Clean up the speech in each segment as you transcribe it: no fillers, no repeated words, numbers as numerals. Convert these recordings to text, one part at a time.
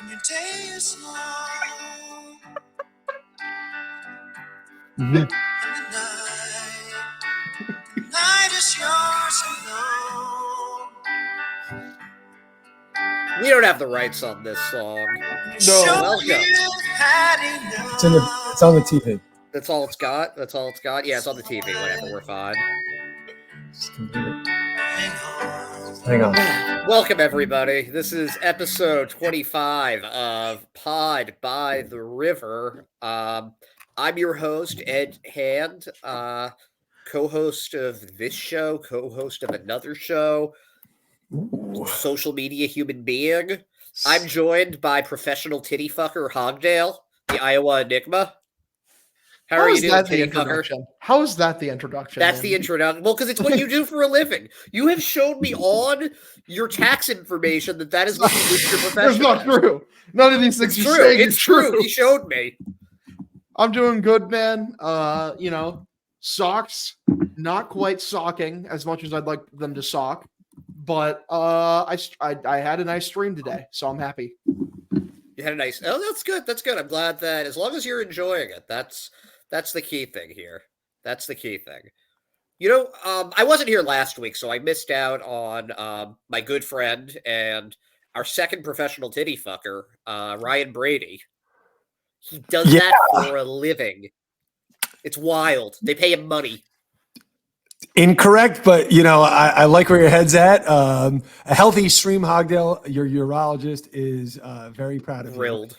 your day is long Mhm. and the night is yours alone. We don't have the rights on this song. No, welcome. It's on the TV. That's all it's got? That's all it's got? Yeah, it's on the TV. Whatever, we're fine. Just hang on. Welcome, everybody. This is episode 25 of Pod by the River. I'm your host, Ed Hand, co-host of this show, co-host of another show, Ooh. social media human being. I'm joined by professional titty fucker Hogdale, the Iowa Enigma. How are you doing, titty fucker? How is that the introduction? That's the introduction. Well, because it's what you do for a living. You have shown me on your tax information that is what you list your profession. It's not true. None of these things It's you're true. saying It's is true. true. He showed me. I'm doing good, man. Socks, not quite socking as much as I'd like them to sock, but I had a nice stream today, so I'm happy. You had a nice. Oh, that's good. That's good. I'm glad that as long as you're enjoying it, that's the key thing here. That's the key thing. You know, I wasn't here last week, so I missed out on my good friend and our second professional titty fucker, Ryan Brady. He does that for a living. It's wild. They pay him money. Incorrect, but I like where your head's at. A healthy stream, Hogdale. Your urologist is very proud of Thrilled.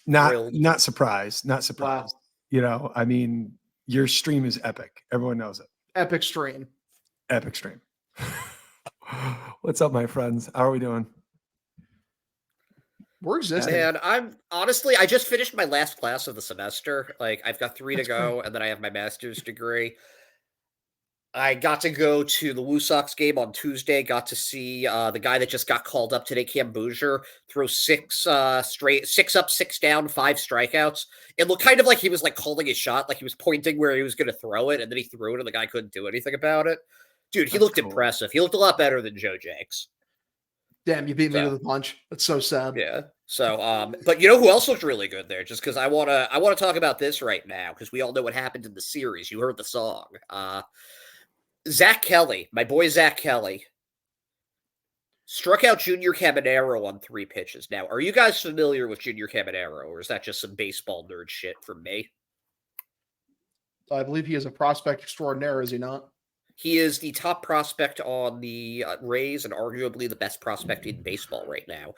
you. Not surprised. Not surprised. Wow. I mean, your stream is epic. Everyone knows it. Epic stream. Epic stream. What's up, my friends? How are we doing? We're existing. Man, I just finished my last class of the semester. Like, I've got 3 to go, and then I have my master's degree. I got to go to the Woo Sox game on Tuesday. Got to see the guy that just got called up today, Cam Bouger, throw 6 up, 6 down, 5 strikeouts. It looked kind of like he was like calling his shot, like he was pointing where he was going to throw it, and then he threw it, and the guy couldn't do anything about it. Dude, he looked impressive. He looked a lot better than Joe Jakes. Damn, you beat me to the punch. That's so sad. Yeah. So, but you know who else looked really good there? Just because I wanna talk about this right now because we all know what happened in the series. You heard the song. Zach Kelly, my boy Zach Kelly, struck out Junior Caminero on 3 pitches. Now, are you guys familiar with Junior Caminero, or is that just some baseball nerd shit from me? I believe he is a prospect extraordinaire, is he not? He is the top prospect on the Rays and arguably the best prospect in baseball right now.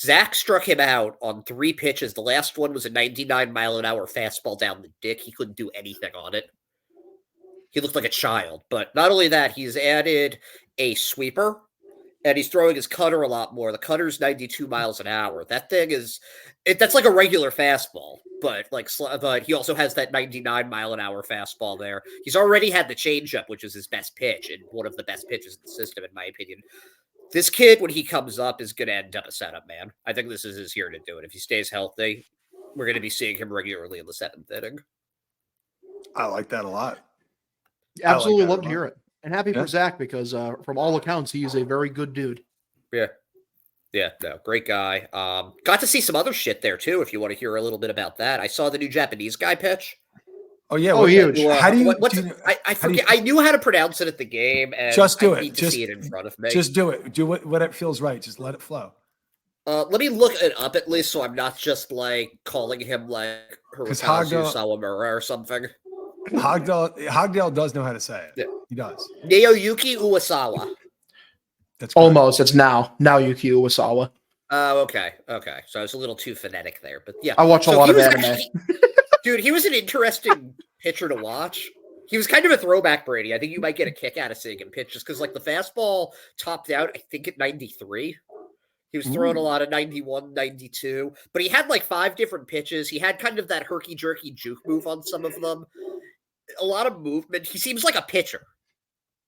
Zach struck him out on 3 pitches. The last one was a 99-mile-an-hour fastball down the dick. He couldn't do anything on it. He looked like a child. But not only that, he's added a sweeper, and he's throwing his cutter a lot more. The cutter's 92 miles an hour. That thing that's like a regular fastball, but he also has that 99-mile-an-hour fastball there. He's already had the changeup, which is his best pitch, and one of the best pitches in the system, in my opinion. This kid, when he comes up, is going to end up a setup, man. I think this is his year to do it. If he stays healthy, we're going to be seeing him regularly in the 7th inning. I like that a lot. Absolutely love to hear it. And happy for Zach because from all accounts, he is a very good dude. Yeah. Yeah, no, great guy. Got to see some other shit there, too, if you want to hear a little bit about that. I saw the new Japanese guy pitch. Oh, yeah. Huge. How do you... I forget. I knew how to pronounce it at the game, and just do I need to see it in front of me. Just do it. Do what it feels right. Just let it flow. Let me look it up at least so I'm not just, calling him, Hirokazu Sawamura or something. Hogdale does know how to say it. Yeah. He does. Naoyuki Uwasawa. That's correct. Almost. It's now Yuki Uwasawa. Oh, okay. So I was a little too phonetic there, but yeah. I watch a lot of anime. Dude, he was an interesting pitcher to watch. He was kind of a throwback, Brady. I think you might get a kick out of seeing him pitch just because, the fastball topped out, I think, at 93. He was throwing a lot of 91, 92, but he had 5 different pitches. He had kind of that herky-jerky juke move on some of them. A lot of movement. He seems like a pitcher,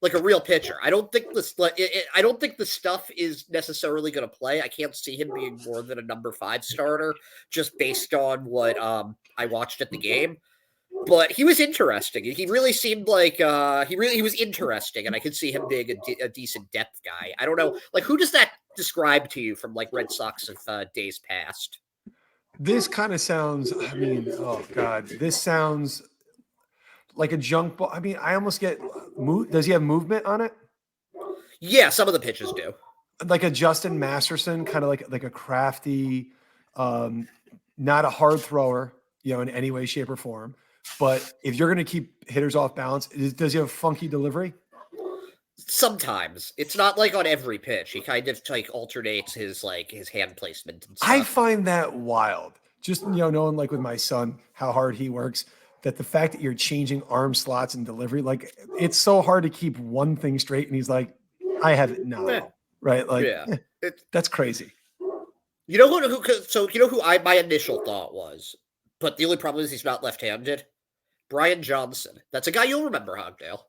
like a real pitcher. I don't think the stuff is necessarily going to play. I can't see him being more than a number 5 starter, just based on what I watched at the game. But he was interesting. He really seemed like he was interesting, and I could see him being a decent depth guy. I don't know, like who does that describe to you from like Red Sox of days past? This kind of sounds, I mean, oh God, this sounds like a junk ball. I mean, I almost get, does he have movement on it? Yeah, some of the pitches do. Like a Justin Masterson, kind of like a crafty, not a hard thrower, in any way, shape, or form. But if you're going to keep hitters off balance, does he have funky delivery? Sometimes it's not like on every pitch. He kind of like alternates his hand placement and stuff. I find that wild. Just knowing like with my son how hard he works, that the fact that you're changing arm slots and delivery, like it's so hard to keep one thing straight. And he's like, I have it now, right? Like, that's crazy. You know who? So you know who my initial thought was, but the only problem is he's not left-handed. Brian Johnson. That's a guy you'll remember, Hogdale.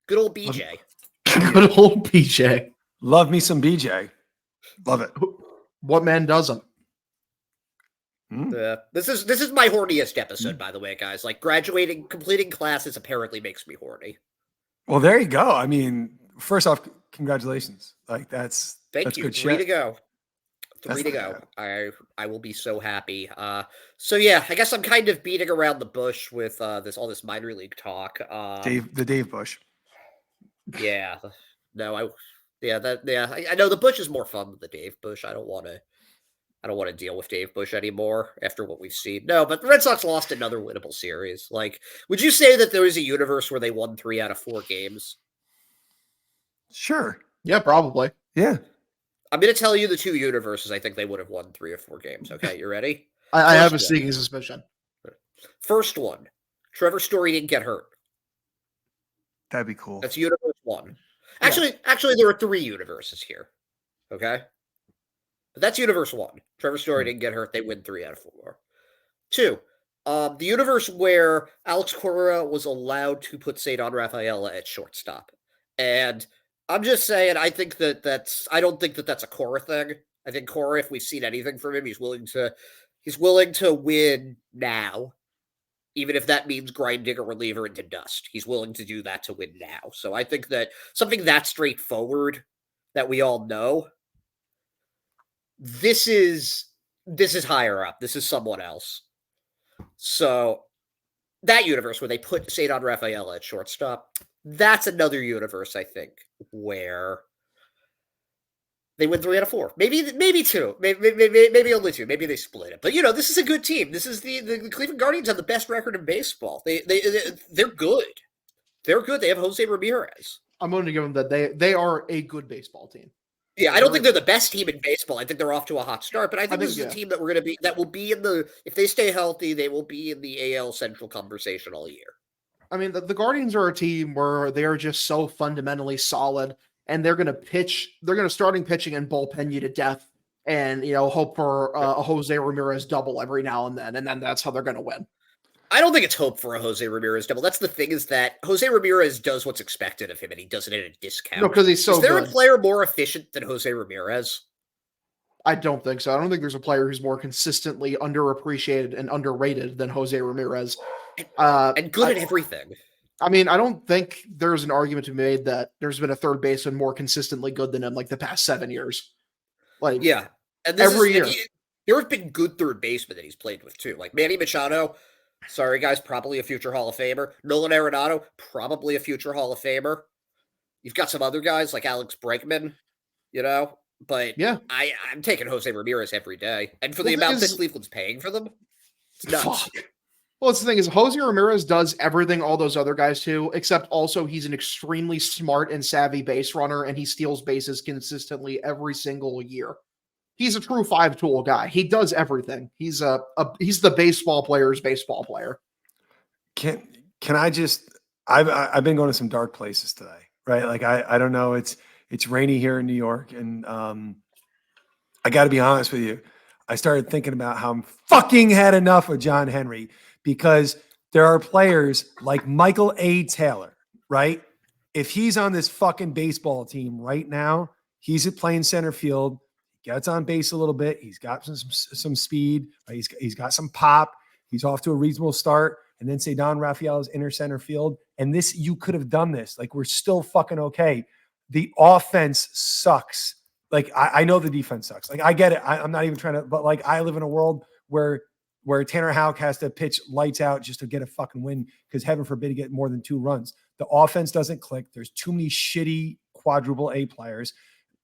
Good old BJ. Good old BJ. Love me some BJ. Love it. What man doesn't? This is my horniest episode, by the way, guys. Like completing classes apparently makes me horny. Well, there you go. I mean, first off, congratulations. Like that's Thank you. Good 3 shit. to go. 3 to go. I will be so happy. So yeah, I guess I'm kind of beating around the bush with all this minor league talk. Dave Bush. Yeah. No, I know the Bush is more fun than the Dave Bush. I don't want to deal with Dave Bush anymore after what we've seen. No, but the Red Sox lost another winnable series. Like, would you say that there is a universe where they won 3 out of 4 games? Sure. Yeah, probably. Yeah. I'm going to tell you the 2 universes I think they would have won 3 or 4 games. Okay, you ready? I have a sneaking suspicion. First one, Trevor Story didn't get hurt. That'd be cool. That's universe 1. Actually, there are 3 universes here. Okay? But that's universe 1. Trevor Story didn't get hurt. They win 3 out of 4. 2, the universe where Alex Cora was allowed to put Cedar Rafaela at shortstop. And I'm just saying, I don't think that that's a Cora thing. I think Cora, if we've seen anything from him, he's willing to win now. Even if that means grinding a reliever into dust. He's willing to do that to win now. So I think that something that straightforward that we all know, this is higher up. This is someone else. So that universe where they put Cedar Rafaela at shortstop, that's another universe, I think, where they win 3 out of 4. Maybe 2. Maybe only 2. Maybe they split it. But this is a good team. This is the Cleveland Guardians have the best record in baseball. They're good. They're good. They have Jose Ramirez. I'm going to give them that they are a good baseball team. Yeah, I don't think they're the best team in baseball. I think they're off to a hot start, but I think this is a team that will be in the, if they stay healthy, they will be in the AL Central conversation all year. I mean, the Guardians are a team where they are just so fundamentally solid, and they're going to pitch. They're going to starting pitching and bullpen you to death, and hope for a Jose Ramirez double every now and then that's how they're going to win. I don't think it's hope for a Jose Ramirez double. That's the thing, is that Jose Ramirez does what's expected of him, and he does it at a discount. No, because he's so good. Is there a player more efficient than Jose Ramirez? I don't think so. I don't think there's a player who's more consistently underappreciated and underrated than Jose Ramirez. And good at everything. I mean, I don't think there's an argument to be made that there's been a third baseman more consistently good than him like the past 7 years. Like, yeah. And every year. There have been good third basemen that he's played with, too. Like Manny Machado, sorry, guys, probably a future Hall of Famer. Nolan Arenado, probably a future Hall of Famer. You've got some other guys like Alex Bregman, but yeah, I'm taking Jose Ramirez every day. And for the amount that Cleveland's paying for them, it's nuts. Fuck. Well, that's the thing is Jose Ramirez does everything all those other guys do, except also he's an extremely smart and savvy base runner, and he steals bases consistently every single year. He's a true 5-tool guy. He does everything. He's he's the baseball player's baseball player. Can I just? I've been going to some dark places today, right? Like I don't know. It's rainy here in New York, and I got to be honest with you. I started thinking about how I'm fucking had enough of John Henry, because there are players like Michael A. Taylor, right? If he's on this fucking baseball team right now, he's playing center field. He gets on base a little bit. He's got some speed. Right? He's got some pop. He's off to a reasonable start. and then say Don Raphael is inner center field. And this, you could have done this. Like, we're still fucking okay. The offense sucks. Like, I know the defense sucks. Like, I get it. I'm not even trying to, but like, I live in a world where Tanner Houck has to pitch lights out just to get a fucking win, because heaven forbid he get more than 2 runs. The offense doesn't click. There's too many shitty quadruple A players.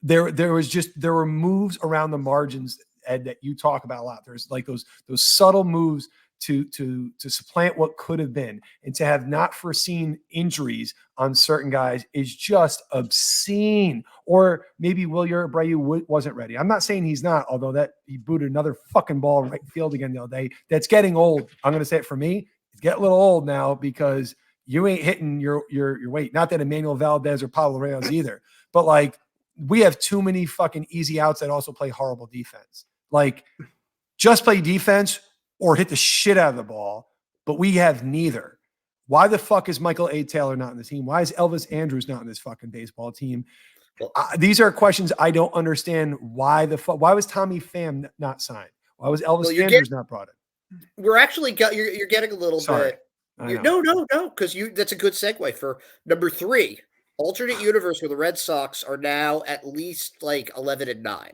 There were moves around the margins, Ed, that you talk about a lot. There's like those subtle moves to supplant what could have been, and to have not foreseen injuries on certain guys is just obscene. Or maybe Wilyer Abreu wasn't ready. I'm not saying he's not, although that he booted another fucking ball right field again the other day. That's getting old. I'm going to say it for me. It's getting a little old now, because you ain't hitting your weight. Not that Emmanuel Valdez or Pablo Reyes either, but like, we have too many fucking easy outs that also play horrible defense. Like, just play defense or hit the shit out of the ball, but we have neither. Why the fuck is Michael A. Taylor not in the team? Why is Elvis Andrews not in this fucking baseball team? Well, These are questions I don't understand. Why was Tommy Pham not signed? Why was Elvis Andrews not brought in? We're actually you're getting a little Sorry. bit. No, because that's a good segue for number 3. Alternate universe, where the Red Sox are now at least like 11-9.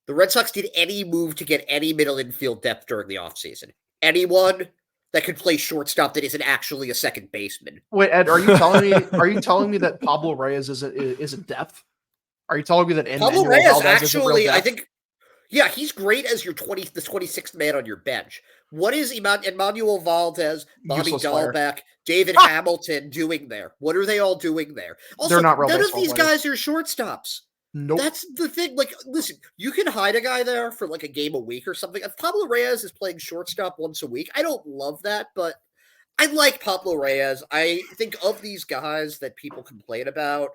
The Red Sox did any move to get any middle infield depth during the offseason. Anyone that could play shortstop that isn't actually a second baseman. Wait, Ed, are you telling me that Pablo Reyes isn't depth? Are you telling me that Pablo Emmanuel Reyes Valdez isn't real actually, depth? I think, yeah, he's great as your 26th man on your bench. What is Emmanuel Valdez, Bobby Useless player. Dahlbeck, David Hamilton doing there? What are they all doing there? Also, They're not real none of baseball these players. guys are shortstops. Nope. That's the thing. Like, listen, you can hide a guy there for like a game a week or something. If Pablo Reyes is playing shortstop once a week, I don't love that, but I like Pablo Reyes. I think of these guys that people complain about,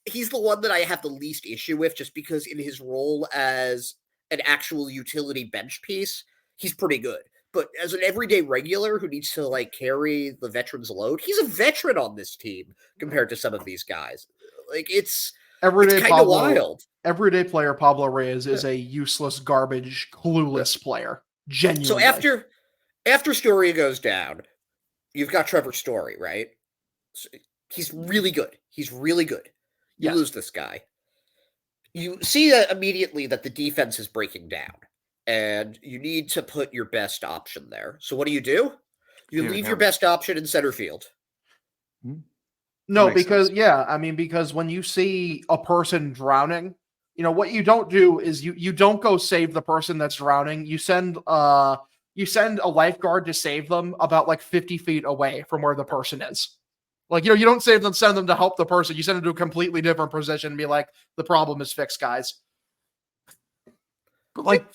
he's the one that I have the least issue with, just because in his role as an actual utility bench piece, he's pretty good. But as an everyday regular who needs to like carry the veterans load, he's a veteran on this team compared to some of these guys. Like, it's Everyday kind of wild. Everyday player Pablo Reyes is a useless, garbage, clueless player. Genuinely. So after Story goes down, you've got Trevor Story, right? So he's really good. He's really good. You lose this guy. You see immediately that the defense is breaking down, and you need to put your best option there. So what do? You leave your best option in center field. No, because because when you see a person drowning, what you don't do is you don't go save the person that's drowning. You send a lifeguard to save them about like 50 feet away from where the person is. Like, you don't send them to help the person. You send them to a completely different position and be like, the problem is fixed, guys. But like,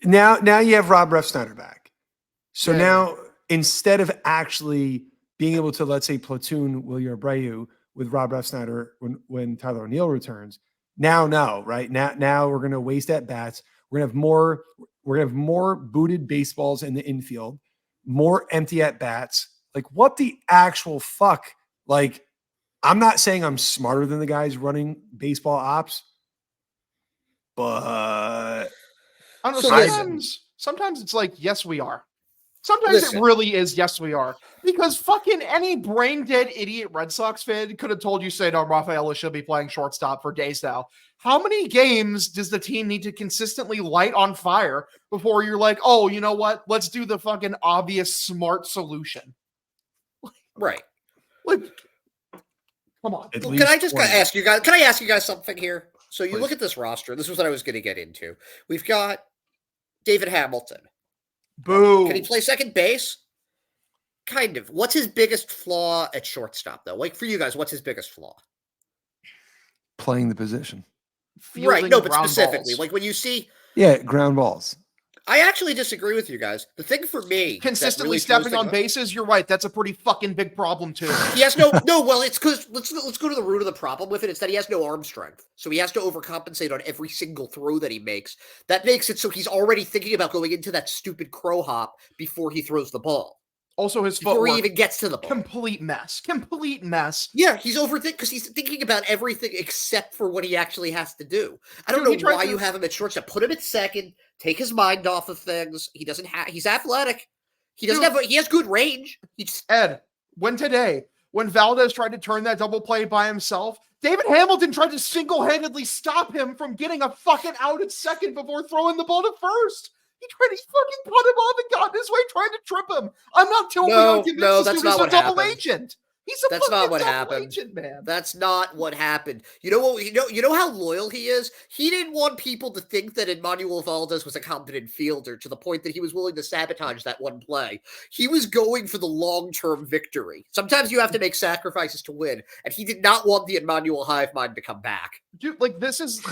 now you have Rob Refsnyder back. So now, instead of actually being able to, let's say, platoon Wilyer Abreu with Rob Refsnyder when Tyler O'Neill returns, now we're going to waste at bats. We're going to have more booted baseballs in the infield, more empty at bats. Like, what the actual fuck? Like, I'm not saying I'm smarter than the guys running baseball ops, but I don't know. Sometimes it's like, yes, we are. Sometimes it really is, yes, we are. Because fucking any brain dead idiot Red Sox fan could have told you, Don Raphael should be playing shortstop for days now. How many games does the team need to consistently light on fire before you're like, oh, you know what? Let's do the fucking obvious smart solution. Right. Like, come on. Well, can I just ask you guys? Can I ask you guys something here? So you look at this roster. This is what I was going to get into. We've got David Hamilton. Boo. Can he play second base? Kind of. What's his biggest flaw at shortstop, though? Like, for you guys, what's his biggest flaw? Playing the position. Right. No, but specifically, like when you see. Yeah, ground balls. I actually disagree with you guys. The thing for me, consistently really stepping on bases, you're right. That's a pretty fucking big problem too. He has no. Well, it's because let's go to the root of the problem with it. It's that he has no arm strength, so he has to overcompensate on every single throw that he makes. That makes it so he's already thinking about going into that stupid crow hop before he throws the ball. Also, his before footwork, he even gets to the ball. Complete mess. Yeah, he's overthinking because he's thinking about everything except for what he actually has to do. I don't know why you have him at shortstop. Put him at second. Take his mind off of things. He doesn't have. He's athletic. He doesn't Dude. have. He has good range. He just Ed, when Valdez tried to turn that double play by himself, David Hamilton tried to single-handedly stop him from getting a fucking out at second before throwing the ball to first. He fucking put him off and got in his way, trying to trip him. I'm not totally convinced this that's dude not is a what double happened. agent. He's a That's fucking not what double happened. agent, man. That's not what happened. You know what? You know how loyal he is. He didn't want people to think that Emmanuel Valdez was a competent fielder to the point that he was willing to sabotage that one play. He was going for the long-term victory. Sometimes you have to make sacrifices to win, and he did not want the Emmanuel hive mind to come back. Dude, like this is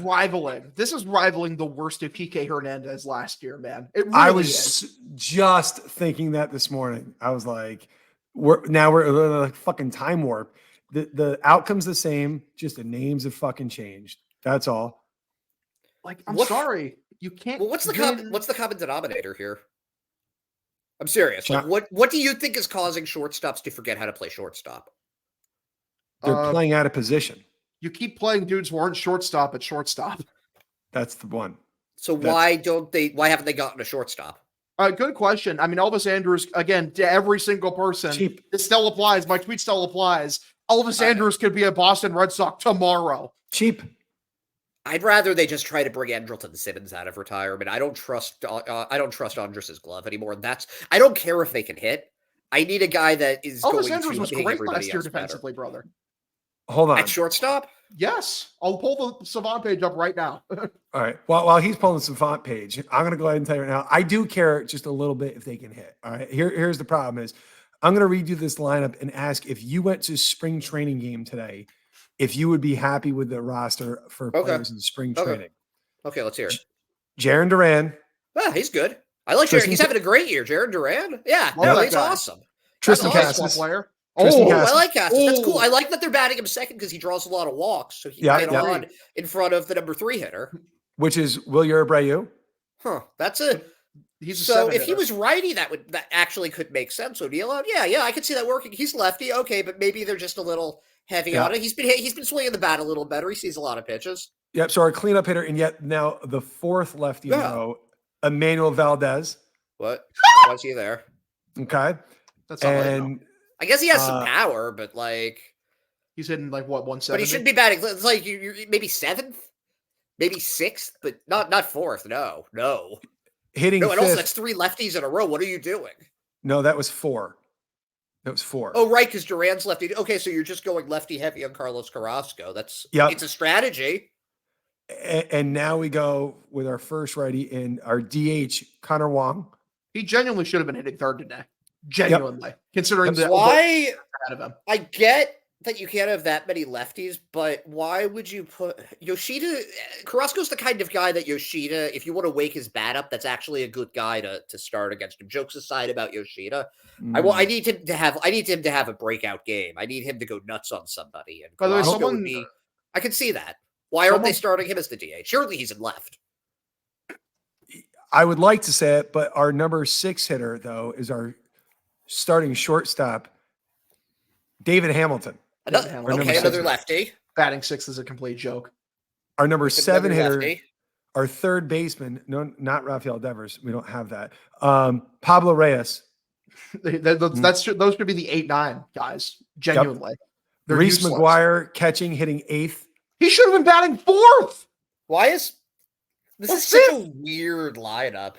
rivaling. This is rivaling the worst of Kike Hernandez last year, man. It really I was is. just thinking that this morning. I was like, we're like fucking time warp. The outcome's the same, just the names have fucking changed. That's all. Like, I'm sorry, you can't. Well, what's the common denominator here? I'm serious. Like, what do you think is causing shortstops to forget how to play shortstop? They're playing out of position. You keep playing dudes who aren't shortstop at shortstop. That's the one. So why haven't they gotten a shortstop? Good question. I mean, Elvis Andrus, again, to every single person, Cheap. It still applies. My tweet still applies. Elvis Andrus could be a Boston Red Sox tomorrow. Cheap. I'd rather they just try to bring Andrelton Simmons out of retirement. I don't trust Andrus's glove anymore. I don't care if they can hit. I need a guy that is Elvis going Andrus to was make great everybody last year else defensively, better. brother. Hold on. At shortstop? Yes. I'll pull the Savant page up right now. All right. While he's pulling the Savant page, I'm going to go ahead and tell you right now, I do care just a little bit if they can hit. All right. Here's the problem is I'm going to redo this lineup and ask if you went to spring training game today, if you would be happy with the roster for players in spring training. Okay, let's hear it. Jaron Duran. He's good. I like Jaron. He's having a great year. Jaron Duran. Yeah, he's awesome. Tristan That's Cassis. Player. Tristan I Cassis. like Cassis. That's cool. I like that they're batting him second because he draws a lot of walks, so he can get on in front of the number 3 hitter. Which is Wilyer Abreu. Huh. That's He's a so if hitter. he was righty, that actually could make sense. O'Neill, yeah, I could see that working. He's lefty, okay, but maybe they're just a little heavy on it. He's been swinging the bat a little better. He sees a lot of pitches. Yep. So our cleanup hitter, and yet now the 4th lefty in a row, Emmanuel Valdez. What? Why is he there? Okay. That's all and I guess he has some power, but like he's hitting like what 170. But he shouldn't be batting. It's like you're maybe 7th, maybe 6th, but not 4th. No. Hitting no, and also 5th. that's 3 lefties in a row. What are you doing? No, that was 4. That was 4. Oh, right, because Duran's lefty. Okay, so you're just going lefty heavy on Carlos Carrasco. It's a strategy. And now we go with our first righty in our DH, Connor Wong. He genuinely should have been hitting third today. Genuinely, considering why ahead of him. I get that you can't have that many lefties, but why would you put Yoshida? Carrasco's the kind of guy that Yoshida, if you want to wake his bat up, that's actually a good guy to start against him. Jokes aside about Yoshida, I need him to have a breakout game. I need him to go nuts on somebody. And by the way, I can see that. Why aren't they starting him as the DH? Surely he's in left. I would like to say it, but our number 6 hitter though is our starting shortstop, David Hamilton. Another lefty. Batting 6th is a complete joke. Our number 7 hitter, lefty. Our third baseman, no, not Rafael Devers. We don't have that. Pablo Reyes. Those should be the 8-9 guys. Genuinely. Yep. Reese McGuire catching, hitting 8th. He should have been batting 4th. Why is this is such a weird lineup?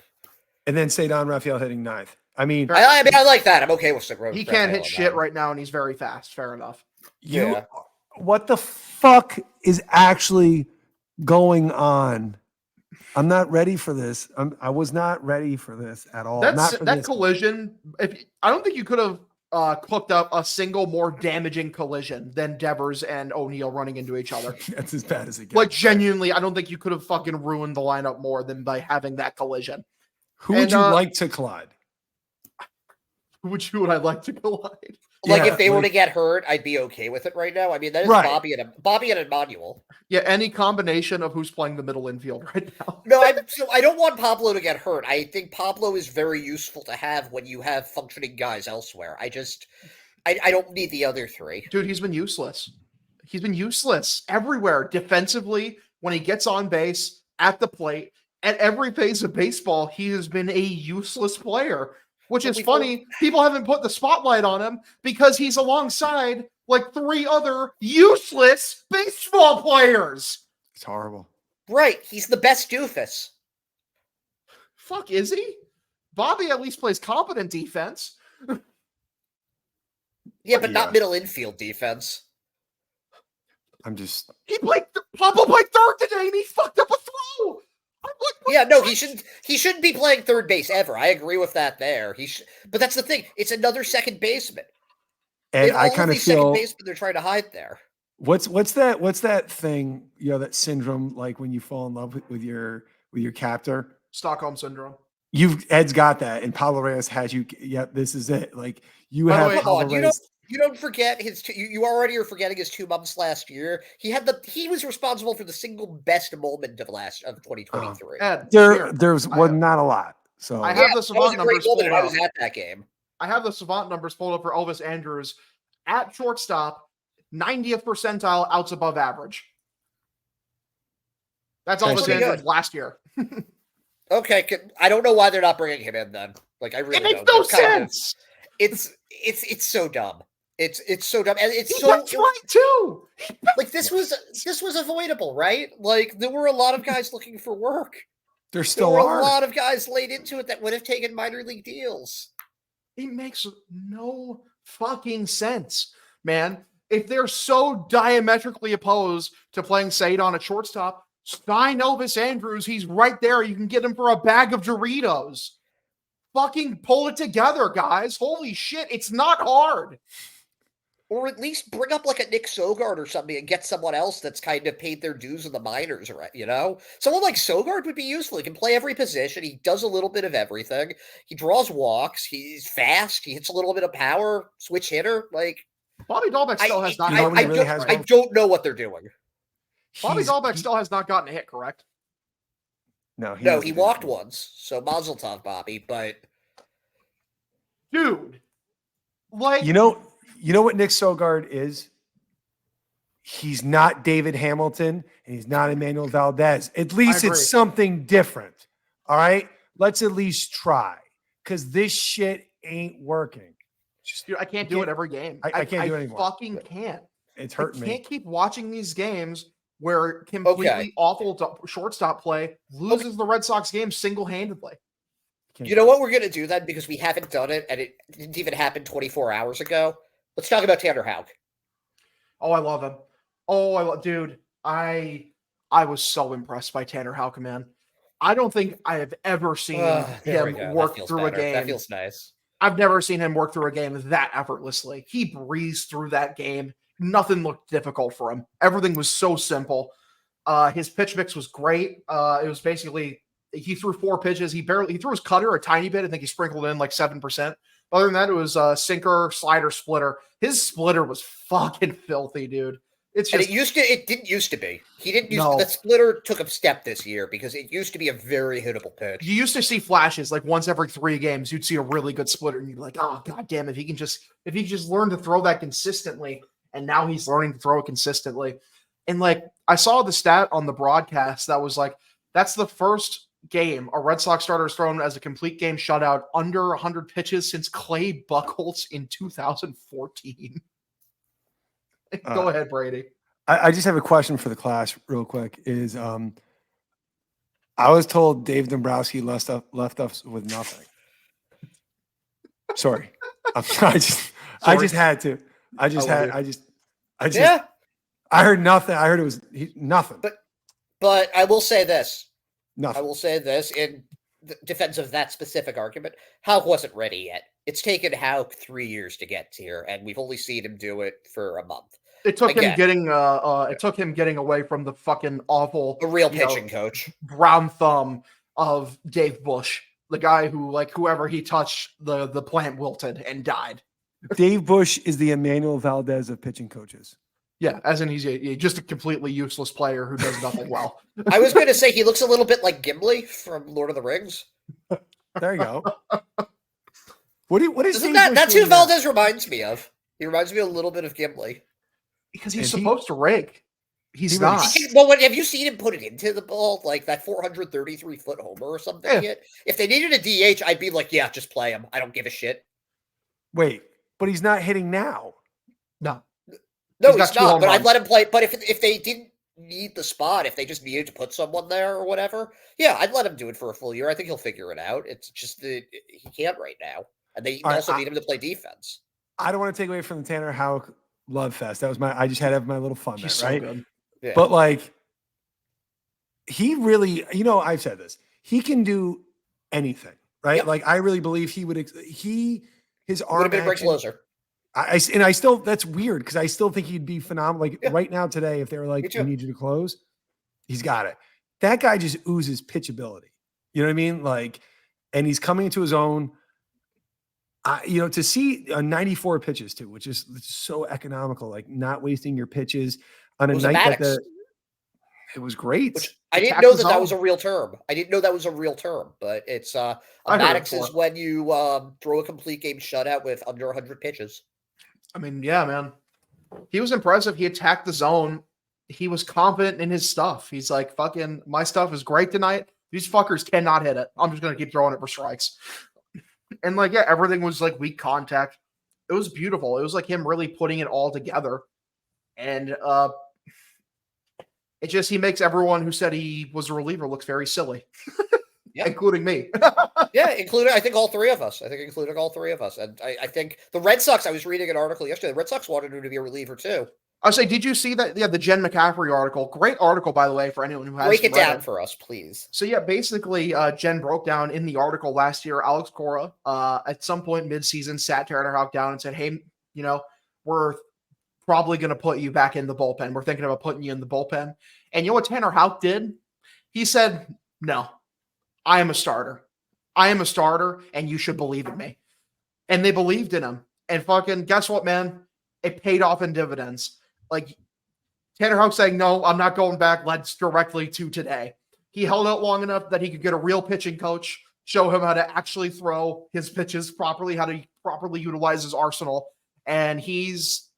And then Cedon Rafael hitting 9th. I mean, I like that. I'm okay with Rafael. He can't hit shit right now, and he's very fast. Fair enough. What the fuck is actually going on? I'm not ready for this. I was not ready for this at all. That collision. I don't think you could have cooked up a single more damaging collision than Devers and O'Neill running into each other. That's as bad as it gets. Like genuinely, I don't think you could have fucking ruined the lineup more than by having that collision. Who would you like to collide? Who would I like to collide? Like if they were to get hurt, I'd be okay with it right now. I mean, that is Bobby and Emmanuel. Yeah, any combination of who's playing the middle infield right now. No, I don't want Pablo to get hurt. I think Pablo is very useful to have when you have functioning guys elsewhere. I don't need the other 3. Dude, he's been useless. He's been useless everywhere. Defensively, when he gets on base, at the plate, at every phase of baseball, he has been a useless player. which But is we've funny. People haven't put the spotlight on him because he's alongside like 3 other useless baseball players. It's horrible. Right, he's the best doofus. Fuck, is he? Bobby at least plays competent defense. Yeah, but Yeah. not middle infield defense. I'm just. He played. Papa played third today, and he fucked up a throw. I'm like, what Yeah, no, the- he shouldn't be playing third base ever. I agree with that there. But that's the thing. It's another second baseman. And All I of kind of these second feel. basemen they're trying to hide there. What's that thing? You know, that syndrome, like when you fall in love with your captor. Stockholm syndrome. Ed's got that, and Pablo Reyes has you. Yep, this is it. Like you By the have way, Come Pablo on, Reyes. you don't forget you already are forgetting his 2 months last year. He was responsible for the single best moment of 2023. Ed, here, There's not a lot. So I have Yeah, the that was savant a great numbers moment, pulled and I up. was at that game. I have the savant numbers pulled up for Elvis Andrews at shortstop, 90th percentile, outs above average. That's That's Elvis pretty Andrews good. last year. Okay, I don't know why they're not bringing him in then. Like I really It makes don't. no It's kind of- sense. it's so dumb. It's so dumb, and it's He's so right too. like this was avoidable, right? Like there were a lot of guys looking for work. there There still were are. a lot of guys laid into it that would have taken minor league deals. It makes no fucking sense, man. If they're so diametrically opposed to playing Saidon at shortstop, sign Elvis Andrews. He's right there. You can get him for a bag of Doritos. Fucking pull it together, guys. Holy shit. It's not hard. Or at least bring up like a Nick Sogard or something and get someone else that's kind of paid their dues in the minors, right? You know? Someone like Sogard would be useful. He can play every position. He does a little bit of everything. He draws walks. He's fast. He hits a little bit of power. Switch hitter. Like Bobby Dahlbeck still has not. You know what he really don't, has I going- don't know what they're doing. Bobby He's- Dahlbeck he- still has not gotten a hit, correct? No, No, doesn't he do walked that. once. So Mazel Tov, Bobby. But Dude. Like, You know what Nick Sogard is? He's not David Hamilton and he's not Emmanuel Valdez. At least agree. it's something different. All right. Let's at least try. Because this shit ain't working. dude, I can't do it every game. I can't do it anymore. Fucking can't. It's I hurting can't me. keep watching these games where completely awful shortstop play loses the Red Sox game single-handedly. Can't you do know it. what we're going to do then? Because we haven't done it and it didn't even happen 24 hours ago. Let's talk about Tanner Houck. Oh, I love him. Oh, dude. I was so impressed by Tanner Houck, man. I don't think I have ever seen There we go. him That work feels through better. a game. That feels nice. I've never seen him work through a game that effortlessly. He breezed through that game. Nothing looked difficult for him. Everything was so simple. His pitch mix was great. It was basically he threw 4 pitches. He threw his cutter a tiny bit. I think he sprinkled in like 7%. Other than that, it was sinker, slider, splitter. His splitter was fucking filthy, dude. It's And just it didn't used to be. He didn't use No. the splitter took a step this year because it used to be a very hittable pitch. you used to see flashes like once every 3 games. You'd see a really good splitter, and you'd be like, "Oh god damn! If he can just learn to throw that consistently." And now he's learning to throw it consistently. And like I saw the stat on the broadcast that was like, that's the first game a Red Sox starter has thrown as a complete game shutout under 100 pitches since Clay Buchholz in 2014. Go ahead, Brady. I just have a question for the class real quick is I was told Dave Dombrowski left us with nothing. Sorry. I just had to. I heard nothing. I heard it was nothing. But I will say this. Nothing. I will say this in defense of that specific argument. Houck wasn't ready yet. It's taken Houck 3 years to get here, and we've only seen him do it for a month. It took Again. him getting away from the fucking awful A real you know, pitching coach. brown thumb of Dave Bush, the guy who like whoever he touched the plant wilted and died. Dave Bush is the Emmanuel Valdez of pitching coaches. Yeah, as in he's just a completely useless player who does nothing well. I was going to say he looks a little bit like Gimli from Lord of the Rings. There you go. What is Isn't Dave Bush that's who doing now? Valdez reminds me of. He reminds me a little bit of Gimli. Because he's And he- supposed to rake. He's He not. really- Well, have you seen him put it into the ball? Like that 433-foot homer or something? Yeah. Yet? If they needed a DH, I'd be like, yeah, just play him. I don't give a shit. Wait, but he's not hitting now. No. No, He's got he's 2 not. home But I'd runs. let him play. But if they didn't need the spot, if they just needed to put someone there or whatever, yeah, I'd let him do it for a full year. I think he'll figure it out. It's just that he can't right now, and they All right, also need him to play defense. I don't want to take away from the Tanner Houck love fest. That was I just had to have my little fun He's there, right? so good. Yeah. But like, he really, I've said this. He can do anything, right? Yep. Like, I really believe he would. His Would arm have been a great action. closer. I still, that's weird because I still think he'd be phenomenal. Like right now today, if they were like, Me we too. need you to close, he's got it. That guy just oozes pitchability. You know what I mean? Like, and he's coming into his own. To see 94 pitches too, which is so economical, like not wasting your pitches on a It was a night Maddox. it was great. Which I didn't Attack know the that was a zone. real term. I didn't know that was a real term, but it's a I heard it Maddox is before. when you throw a complete game shutout with under 100 pitches. I mean, yeah, man. He was impressive. He attacked the zone. He was confident in his stuff. He's like, fucking, my stuff is great tonight. These fuckers cannot hit it. I'm just going to keep throwing it for strikes. And like, yeah, everything was like weak contact. It was beautiful. It was like him really putting it all together. And it just, he makes everyone who said he was a reliever looks very silly, Yeah. including me. Yeah, including I think all three of us. Including all three of us. And I think the Red Sox, I was reading an article yesterday, the Red Sox wanted him to be a reliever too. I was say, did you see that? Yeah, the Jen McCaffrey article. Great article, by the way, for anyone who has Break it read down for us, please. So yeah, basically, Jen broke down in the article last year. Alex Cora, at some point mid-season, sat Tanner Houck down and said, "Hey, we're probably going to put you back in the bullpen. We're thinking about putting you in the bullpen." And you know what Tanner Houck did? He said, "No, I am a starter. I am a starter, and you should believe in me." And they believed in him. And fucking guess what, man? It paid off in dividends. Like Tanner Houck saying, "No, I'm not going back," led directly to today. He held out long enough that he could get a real pitching coach, show him how to actually throw his pitches properly, how to properly utilize his arsenal. And he's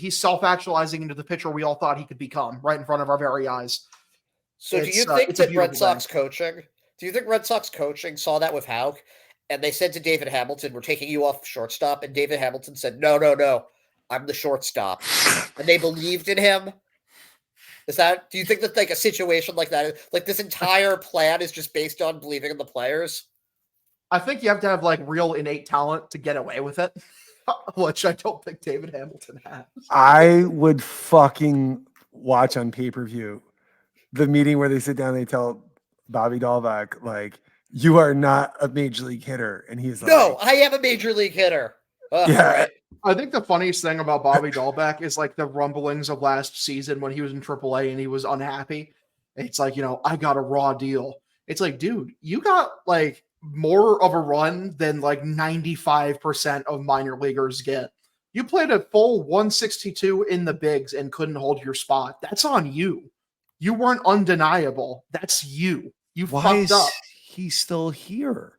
self-actualizing into the pitcher we all thought he could become right in front of our very eyes. So do It's, you think it's a that Red beautiful Sox coaching, do you think Red Sox coaching saw that with Houck and they said to David Hamilton, "We're taking you off shortstop," and David Hamilton said, "No, no, no, I'm the shortstop." And they believed in him? Do you think that like a situation like that, like this entire plan is just based on believing in the players? I think you have to have like real innate talent to get away with it, which I don't think David Hamilton has. I would fucking watch on pay-per-view the meeting where they sit down and they tell Bobby Dahlbeck, like, you are not a major league hitter. And he's like, No, I am a major league hitter. Yeah. All right. I think the funniest thing about Bobby Dahlbeck is like the rumblings of last season when he was in AAA and he was unhappy. It's like, I got a raw deal. It's like, dude, you got like more of a run than like 95% of minor leaguers get. You played a full 162 in the bigs and couldn't hold your spot. That's on you. You weren't undeniable. That's you. You why fucked is up. he still here?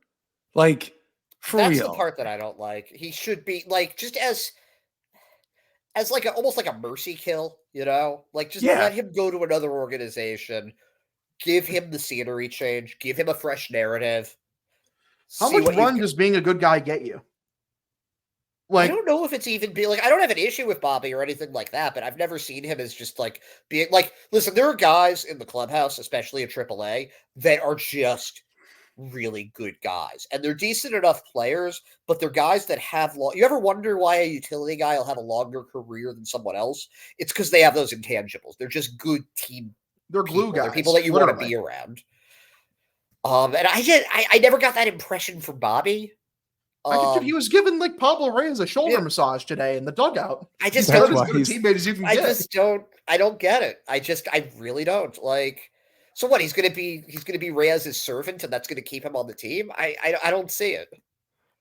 Like, for That's real. the part that I don't like. He should be like just as like almost like a mercy kill, like just Yeah. let him go to another organization, give him the scenery change, give him a fresh narrative. How see much what you've run got. does being a good guy get you? I Like, don't know if it's even be like I don't have an issue with Bobby or anything like that, but I've never seen him as just like being like. Listen, there are guys in the clubhouse, especially in AAA, that are just really good guys, and they're decent enough players, but they're guys that have long. You ever wonder why a utility guy will have a longer career than someone else? It's because they have those intangibles. They're just good team. they're glue guys. They're people that you want to literally. be around. And I never got that impression from Bobby. He was giving like Pablo Reyes a shoulder massage today in the dugout. I just That's don't. As why good a he's- teammate as you can I get. just don't. I don't get it. I really don't. Like, so what? He's gonna be Reyes' servant, and that's gonna keep him on the team. I don't see it.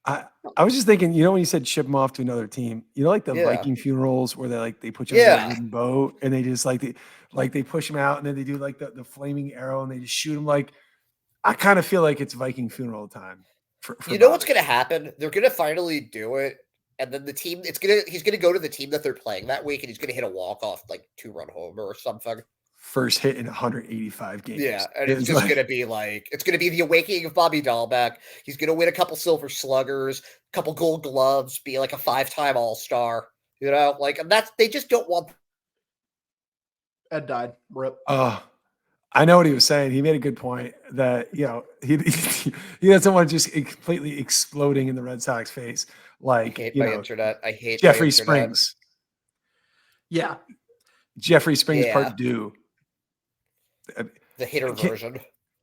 I was just thinking, when you said ship him off to another team, like the Yeah. Viking funerals where they put you on Yeah. a wooden boat and they just they push him out and then they do like the flaming arrow and they just shoot him. Like, I kind of feel like it's Viking funeral time. For You know what's Bobby. gonna happen? They're gonna finally do it, and then the team. He's gonna go to the team that they're playing that week, and he's gonna hit a walk off like 2-run homer or something. first hit in 185 games. Yeah, and it's just going to be like, it's going to be the awakening of Bobby Dahlbeck. He's going to win a couple Silver Sluggers, a couple Gold Gloves, be like a 5-time All-Star. You know, like they just don't want. Ed died. Rip. I know what he was saying. He made a good point that, he doesn't want just completely exploding in the Red Sox face. Like, I hate my internet. I hate Jeffrey Springs. Yeah. Jeffrey Springs Part 2. The hitter version.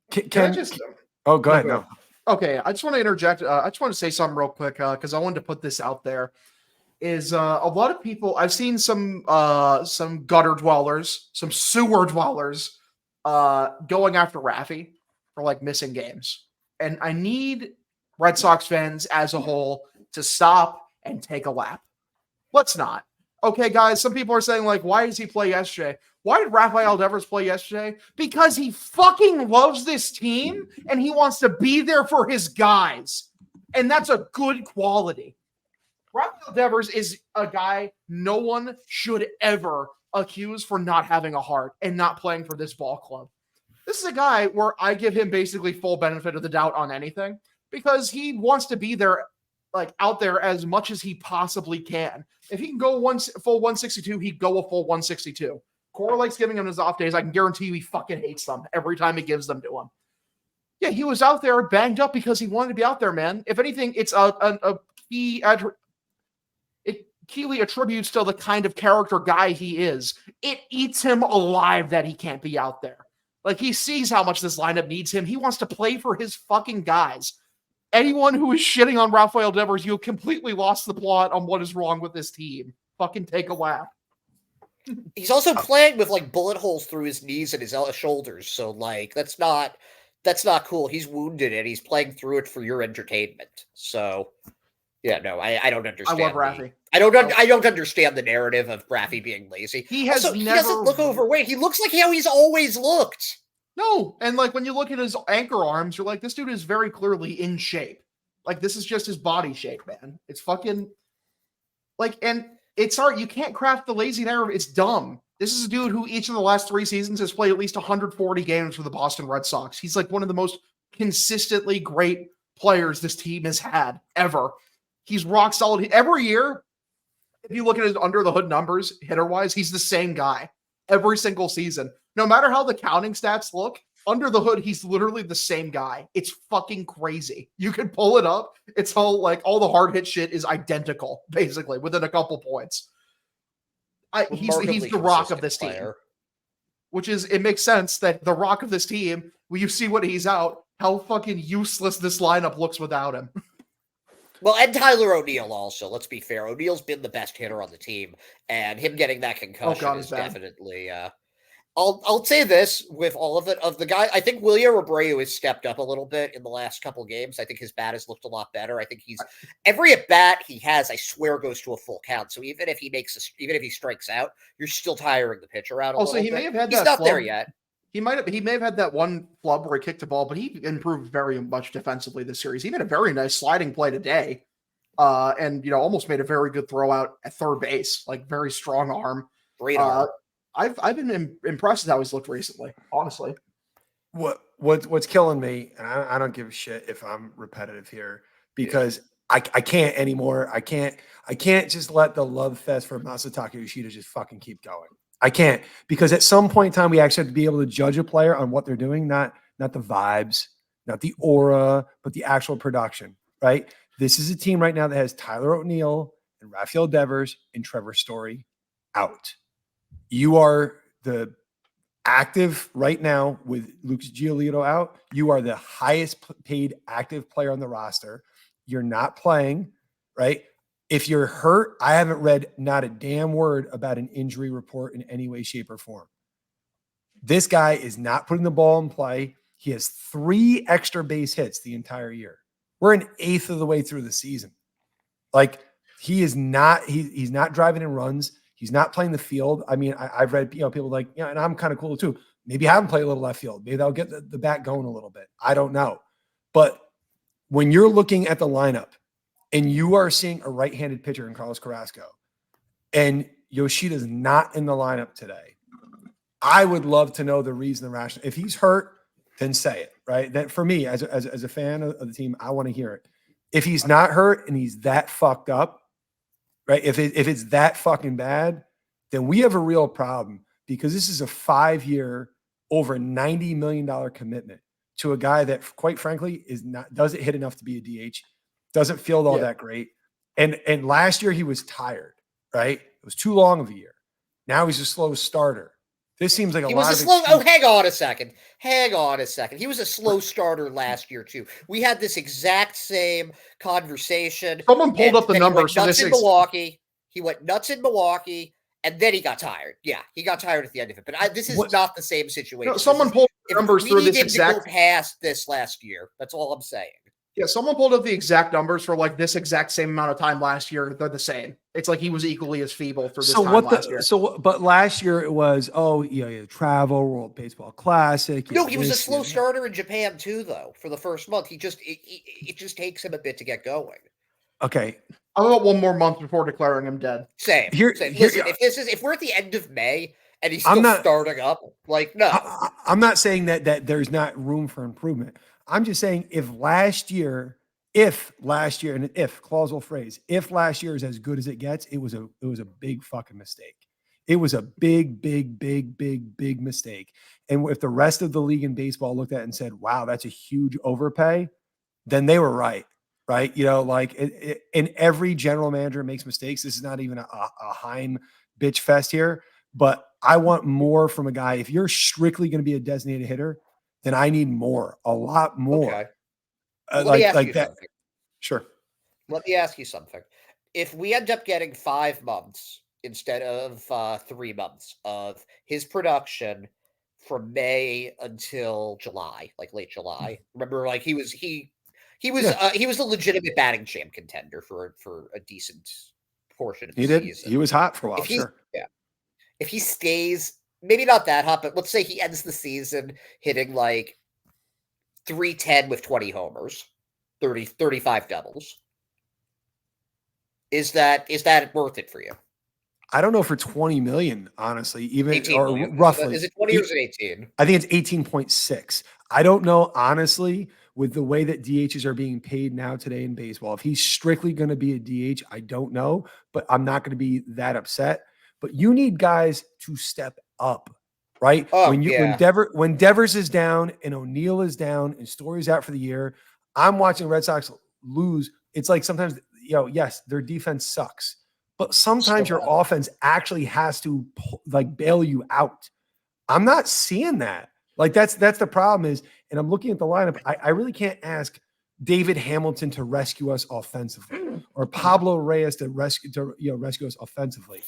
Can I just? Oh, go ahead. No. Okay, I just want to interject. I just want to say something real quick because I wanted to put this out there. Is a lot of people I've seen some gutter dwellers, some sewer dwellers, going after Raffy for like missing games, and I need Red Sox fans as a whole to stop and take a lap. Let's not. Okay, guys, some people are saying, like, why does he play yesterday? Why did Rafael Devers play yesterday? Because he fucking loves this team and he wants to be there for his guys. And that's a good quality. Rafael Devers is a guy no one should ever accuse for not having a heart and not playing for this ball club. This is a guy where I give him basically full benefit of the doubt on anything because he wants to be there, like out there as much as he possibly can. If he can go full 162, he'd go a full 162. Cora likes giving him his off days. I can guarantee you he fucking hates them every time he gives them to him. Yeah, he was out there banged up because he wanted to be out there, man. If anything, it's a key. Keeley attributes to the kind of character guy he is. It eats him alive that he can't be out there. Like, he sees how much this lineup needs him. He wants to play for his fucking guys. Anyone who is shitting on Rafael Devers, you completely lost the plot on what is wrong with this team. Fucking take a lap. He's also playing with like bullet holes through his knees and his shoulders. So like, that's not cool. He's wounded and he's playing through it for your entertainment. So yeah, no, I don't understand. I love Raffy. I don't understand the narrative of Raffy being lazy. He doesn't look overweight. He looks like how he's always looked. No, and like when you look at his anchor arms, you're like, this dude is very clearly in shape. Like, this is just his body shape, man. It's fucking like, and it's hard. You can't craft the lazy narrative. It's dumb. This is a dude who each of the last 3 seasons has played at least 140 games for the Boston Red Sox. He's like one of the most consistently great players this team has had ever. He's rock solid every year. If you look at his under the hood numbers, hitter wise, he's the same guy every single season. No matter how the counting stats look, under the hood, he's literally the same guy. It's fucking crazy. You can pull it up. It's all the hard hit shit is identical, basically, within a couple points. He's the rock of this team. Which is, it makes sense that the rock of this team, when you see when he's out, how fucking useless this lineup looks without him. Well, and Tyler O'Neill also, let's be fair. O'Neill's been the best hitter on the team, and him getting that concussion is definitely I'll say this with all of it. Of the guy, I think William Abreu has stepped up a little bit in the last couple games. I think his bat has looked a lot better. I think every at bat he has, I swear, goes to a full count. So even if he strikes out, you're still tiring the pitcher out a little bit. Also, he may have had He's that not there yet. He may have had that one flub where he kicked the ball, but he improved very much defensively this series. He made a very nice sliding play today. And almost made a very good throw out at third base, like very strong arm. Great arm. I've been impressed with how he's looked recently, honestly. What's killing me, and I don't give a shit if I'm repetitive here, because I can't anymore. I can't just let the love fest for Masataka Yoshida just fucking keep going. I can't, because at some point in time we actually have to be able to judge a player on what they're doing, not the vibes, not the aura, but the actual production, right? This is a team right now that has Tyler O'Neill and Rafael Devers and Trevor Story out. You are the active right now with Lucas Giolito out. You are the highest paid active player on the roster. You're not playing, right? If you're hurt, I haven't read not a damn word about an injury report in any way, shape, or form. This guy is not putting the ball in play. He has 3 extra base hits the entire year. We're an eighth of the way through the season. Like, he is not, he's not driving in runs. He's not playing the field. I mean, I've read, people like, and I'm kind of cool too. Maybe have him play a little left field. Maybe that'll get the bat going a little bit. I don't know. But when you're looking at the lineup and you are seeing a right-handed pitcher in Carlos Carrasco and Yoshida's not in the lineup today, I would love to know the reason, the rationale. If he's hurt, then say it, right? That for me, as a fan of the team, I want to hear it. If he's not hurt and he's that fucked up, right? If it's that fucking bad, then we have a real problem because this is a 5-year, over $90 million commitment to a guy that, quite frankly, doesn't hit enough to be a DH, doesn't feel all that great. And last year he was tired, right? It was too long of a year. Now he's a slow starter. This seems like He a was lot a of slow. excuse- Oh, hang on a second. Hang on a second. He was a slow starter last year too. We had this exact same conversation. Someone pulled up the Then numbers He for went nuts this. in Milwaukee. He went nuts in Milwaukee, and then he got tired. Yeah, he got tired at the end of it. But this is not the same situation. No, someone pulled the numbers through this We exact. needed to go past this last year. That's all I'm saying. Yeah, someone pulled up the exact numbers for like this exact same amount of time last year. They're the same. It's like he was equally as feeble for this time last year. But last year it was, travel, World Baseball Classic. No, he was a slow starter in Japan too, though. For the first month, it just takes him a bit to get going. Okay, How about one more month before declaring him dead? Same. Listen, if we're at the end of May and he's still starting up, like no, I'm not saying that there's not room for improvement. I'm just saying if last year, and if clausal phrase, if last year is as good as it gets, it was a big fucking mistake. It was a big mistake. And if the rest of the league in baseball looked at it and said, "Wow, that's a huge overpay," then they were right. Right. And every general manager makes mistakes. This is not even a Heim bitch fest here, but I want more from a guy. If you're strictly going to be a designated hitter, then I need more, a lot more. Okay. Let me ask you something. Sure. Let me ask you something. If we end up getting 5 months instead of 3 months of his production from May until July, like late July, remember, like he was a legitimate batting champ contender for a decent portion of the season. He was hot for a while, sure. Yeah. If he stays, maybe not that hot, but let's say he ends the season hitting like 310 with 20 homers, 35 doubles. Is that worth it for you? I don't know for 20 million, honestly, even 18 or million. roughly. Is it 20 or is it 18? I think it's 18.6. I don't know, honestly, with the way that DHs are being paid now today in baseball. If he's strictly going to be a DH, I don't know, but I'm not going to be that upset. But you need guys to step up, right? Oh, when Devers is down and O'Neill is down and Story's out for the year, I'm watching Red Sox lose. It's like sometimes, yes, their defense sucks, but sometimes your offense actually has to bail you out. I'm not seeing that. Like that's the problem is, and I'm looking at the lineup. I really can't ask David Hamilton to rescue us offensively or Pablo Reyes to rescue us offensively.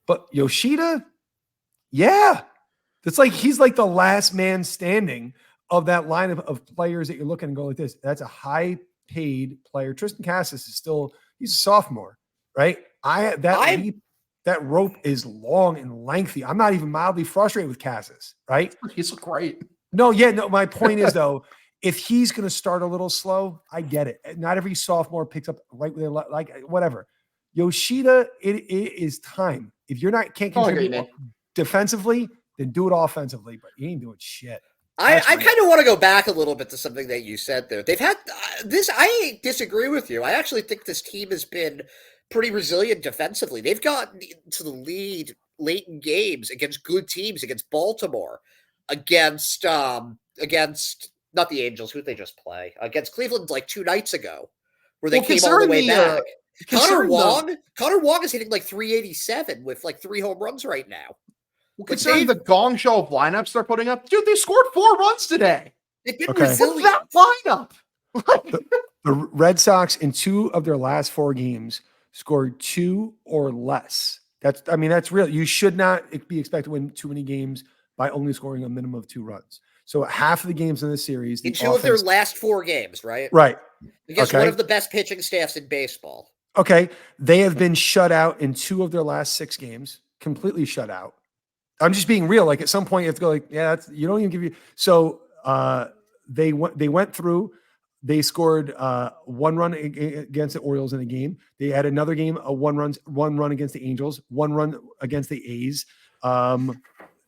But Yoshida, yeah, that's like he's like the last man standing of that lineup of players that you're looking and go like this. That's a high paid player. Tristan Cassis is he's a sophomore, right? That rope is long and lengthy. I'm not even mildly frustrated with Cassis, right? He's great. No. My point is though, if he's going to start a little slow, I get it. Not every sophomore picks up right where they like whatever. Yoshida, it is time. If you're can't contribute defensively, then do it offensively. But you ain't doing shit. I kind of want to go back a little bit to something that you said there. They've had this. I disagree with you. I actually think this team has been pretty resilient defensively. They've gotten to the lead late in games against good teams, against Baltimore, against not the Angels, who they just play, against Cleveland like 2 nights ago, where they came all the way back. Connor Wong is hitting like 387 with like 3 home runs right now. Well, considering the gong show of lineups they're putting up, dude, they scored 4 runs today. They've been resilient. That lineup. The Red Sox in 2 of their last 4 games scored 2 or less. That's real. You should not be expected to win too many games by only scoring a minimum of 2 runs. So half of the games in this series, in 2 of their last 4 games, right? Right. Against one of the best pitching staffs in baseball. Okay. They have been shut out in 2 of their last 6 games, completely shut out. I'm just being real. Like at some point you have to go like, yeah, you don't even give you. So they went through, they scored 1 run against the Orioles in a game. They had another game, 1 run against the Angels, 1 run against the A's.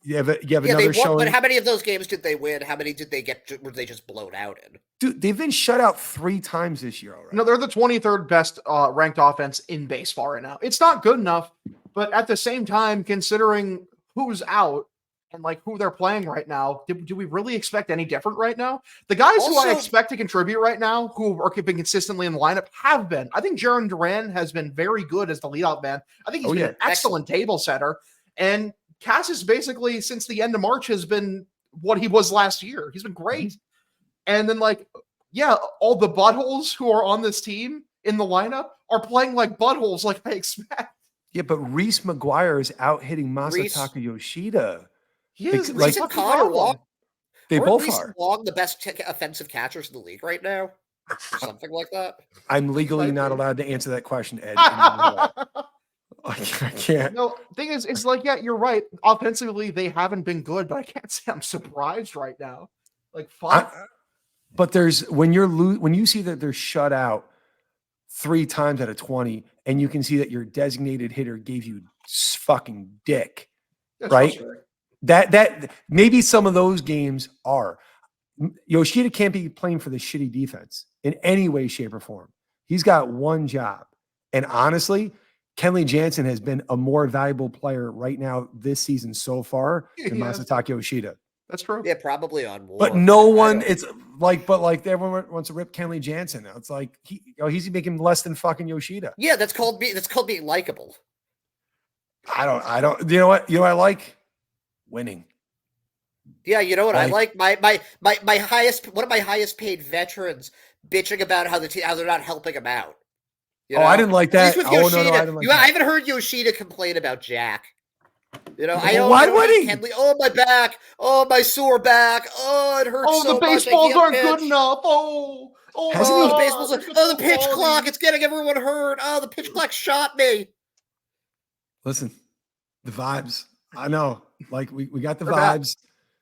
You have Yeah, they another won, showing. but how many of those games did they win? How many did they get? Were they just blown out in? Dude, they've been shut out 3 times this year already. No, they're the 23rd best ranked offense in baseball right now. It's not good enough, but at the same time, considering who's out and like who they're playing right now, do we really expect any different right now? The guys who I Also- expect to contribute right now, who are keeping consistently in the lineup, have been. I think Jaron Duran has been very good as the leadoff man. I think he's been an excellent table setter. And Cassis basically, since the end of March, has been what he was last year. He's been great. And then, like, yeah, all the buttholes who are on this team in the lineup are playing like buttholes, like I expect. Yeah, but Reese McGuire is out hitting Reese- Masataka Yoshida. He is Like, like, Reese and Connor Wong. They Aren't both Reese are. and Wong the best offensive catchers in the league right now? Something like that. I'm legally Might not be. allowed to answer that question, Ed. I can't. No, thing is, it's like, yeah, you're right. Offensively, they haven't been good, but I can't say I'm surprised right now. Like, fuck. But there's when you see that they're shut out 3 times out of 20, and you can see that your designated hitter gave you fucking dick, That's right? frustrating. That maybe some of those games are. Yoshida can't be playing for the shitty defense in any way, shape, or form. He's got one job, and honestly, Kenley Jansen has been a more valuable player right now this season so far than Yes. Masataka Yoshida. That's true. Yeah, probably on war. But no I one, don't- it's like, but like everyone wants to rip Kenley Jansen. It's like he's making less than fucking Yoshida. Yeah, that's called being likable. I don't. You know what? You know what I like? Winning. Yeah, you know what? I Like- like my highest one of my highest paid veterans bitching about how how they're not helping him out. You I didn't like that. At least with Oh, no, Yoshida, I didn't like I that. haven't heard Yoshida complain about Jack. You know, I Well, don't. why I don't would think he? Kenley, oh my back, oh my sore back, oh it hurts. Oh, so the much, I baseballs can't aren't good pitch. enough. Oh, Hasn't Oh, he- the God, baseball's look at oh the pitch quality. clock, it's getting everyone hurt. Oh, the pitch clock shot me. Listen, the vibes. I know. Like we got the They're back. vibes.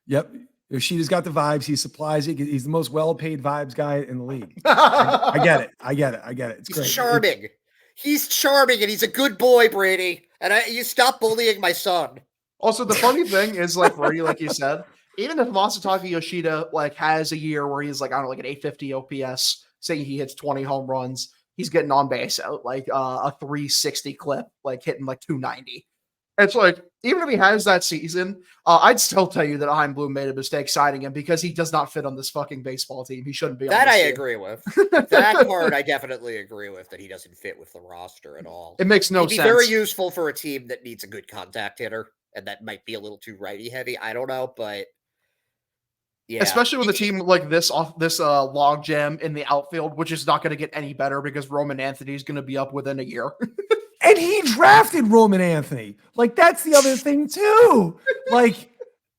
Yep. Yoshida's got the vibes. He supplies it. He's the most well-paid vibes guy in the league. I get it. It's He's great. charming. He's charming and he's a good boy, Brady. And you stop bullying my son. Also, the funny thing is, like Brady, like you said, even if Masataka Yoshida like has a year where he's like, I don't know, like an 850 OPS, say he hits 20 home runs, he's getting on base at like a 360 clip, like hitting like 290. It's like, even if he has that season, I'd still tell you that Heim Bloom made a mistake signing him because he does not fit on this fucking baseball team. He shouldn't be on That this I team. agree with. That part I definitely agree with, that he doesn't fit with the roster at all. It makes no He'd be sense. very useful for a team that needs a good contact hitter, and that might be a little too righty heavy. I don't know, but yeah. Especially with a team like this log jam in the outfield, which is not going to get any better because Roman Anthony is going to be up within a year. And he drafted Roman Anthony. Like, that's the other thing, too. Like,